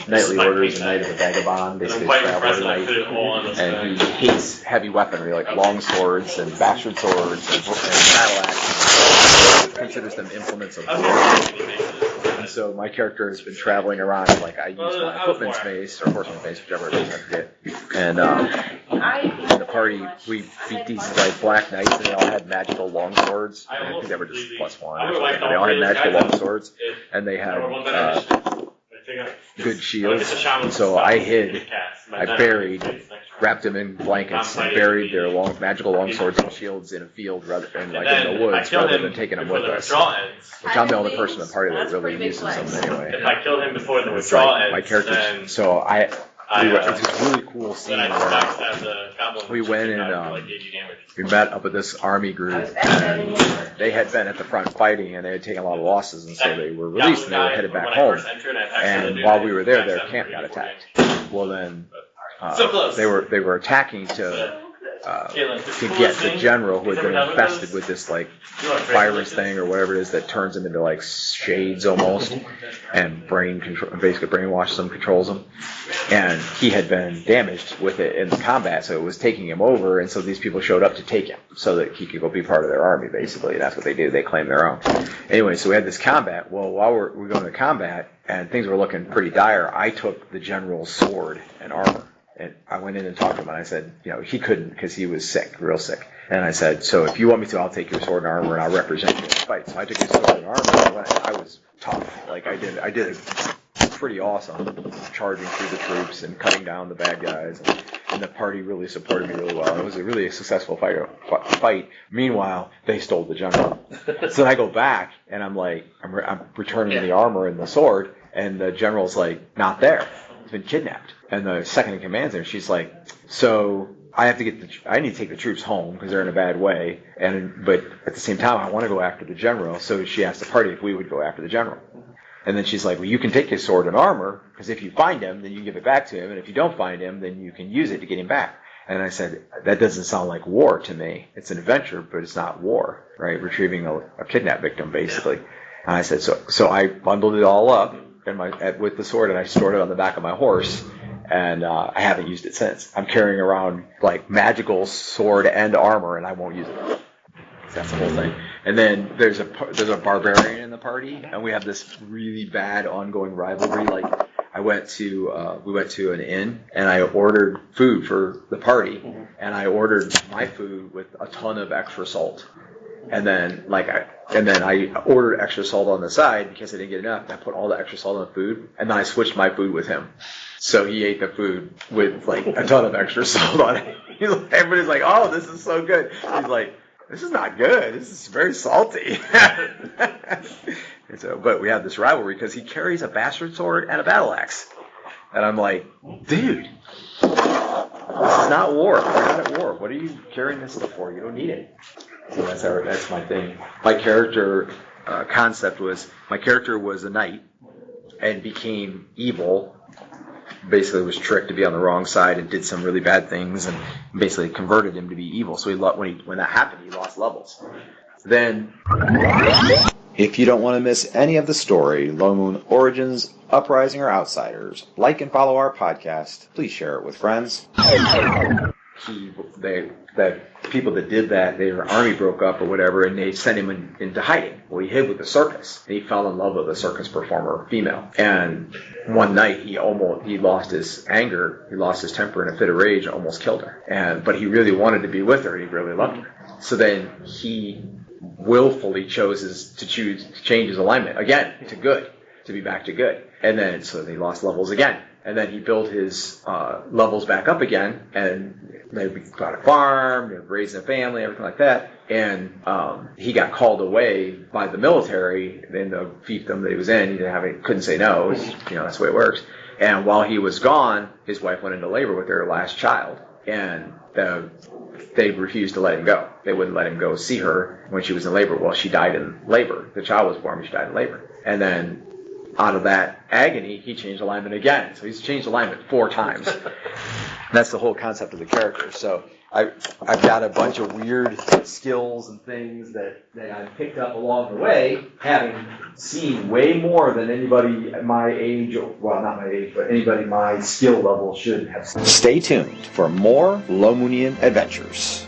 Nightly Orders and Knight of the Vagabond, I'm basically a quite traveler impressed that I knight. put it all on this And thing. he hates heavy weaponry like long swords and bastard swords and battle axes. He considers them implements of I was war. gonna say anything. And so my character has been traveling around, like I use my footman's mace or horseman's mace, whichever it is, I forget. And in the party, we beat these like black knights, and they all had magical long swords. And I think they were just +1 or something. They all had magical long swords, and they had good shields. So I hid, I buried, wrapped them in blankets, and buried their magical long swords and shields in a field rather than like in the woods, rather than taking them with us. Which I'm the only person in the party that really uses them anyway. If I killed him before the It's withdrawal like ends, my characters. then So it's this really cool scene then I where backstab the goblin. we went chicken and, out for like 80 damage. we met up with this army group, and they had been at the front fighting, and they had taken a lot of losses, and so they were released, and they were headed back home. And while we were there, their camp got attacked. Well, then they were attacking to get the general who had been infested with this like virus thing or whatever it is that turns them into like shades almost, and basically brainwashes them, controls them. And he had been damaged with it in the combat, so it was taking him over. And so these people showed up to take him so that he could go be part of their army. Basically, that's what they do. They claim their own. Anyway, so we had this combat. Well, while we're going to combat and things were looking pretty dire, I took the general's sword and armor. And I went in and talked to him, and I said, he couldn't because he was sick, real sick. And I said, so if you want me to, I'll take your sword and armor, and I'll represent you in the fight. So I took his sword and armor, and I was tough. Like, I did it pretty awesome, charging through the troops and cutting down the bad guys. And the party really supported me really well. It was a really successful fight. Meanwhile, they stole the general. So then I go back, and I'm returning the armor and the sword, and the general's like, not there. He's been kidnapped. And the second in command's there, she's like, so I need to take the troops home because they're in a bad way. But at the same time, I want to go after the general. So she asked the party if we would go after the general. And then she's like, well, you can take his sword and armor, because if you find him, then you can give it back to him. And if you don't find him, then you can use it to get him back. And I said, that doesn't sound like war to me. It's an adventure, but it's not war, right? Retrieving a kidnapped victim, basically. And I said, so I bundled it all up with the sword, and I stored it on the back of my horse. And I haven't used it since. I'm carrying around like magical sword and armor, and I won't use it. That's the whole thing. And then there's a barbarian in the party, and we have this really bad ongoing rivalry. Like we went to an inn, and I ordered food for the party, and I ordered my food with a ton of extra salt. And then I ordered extra salt on the side because I didn't get enough. And I put all the extra salt on the food, and then I switched my food with him. So he ate the food with like a ton of extra salt on it. Everybody's like, "Oh, this is so good." He's like, "This is not good. This is very salty." And so, but we have this rivalry because he carries a bastard sword and a battle axe, and I'm like, "Dude, this is not war. We're not at war. What are you carrying this stuff for? You don't need it." So that's my thing. My character concept was my character was a knight and became evil. Basically, was tricked to be on the wrong side and did some really bad things, and basically converted him to be evil. So when that happened, he lost levels. Then, if you don't want to miss any of the story, Low Moon Origins, Uprising, or Outsiders, like and follow our podcast. Please share it with friends. The people that did that, their army broke up or whatever, and they sent him into hiding. Well, he hid with the circus, and he fell in love with a circus performer, female. And one night, he lost his anger, he lost his temper in a fit of rage, and almost killed her. But he really wanted to be with her, he really loved her. So then he willfully chose to change his alignment again to good, to be back to good. And then so he lost levels again. And then he built his levels back up again, and they got a farm, they were raising a family, everything like that. And he got called away by the military in the fiefdom that he was in. He couldn't say no. That's the way it works. And while he was gone, his wife went into labor with their last child, and they refused to let him go. They wouldn't let him go see her when she was in labor. Well, she died in labor. The child was born, but she died in labor. And then out of that agony, he changed alignment again. So he's changed alignment 4 times. That's the whole concept of the character. So I've got a bunch of weird skills and things that I picked up along the way, having seen way more than anybody my age, well, not my age, but anybody my skill level should have seen. Stay tuned for more Low Moonian adventures.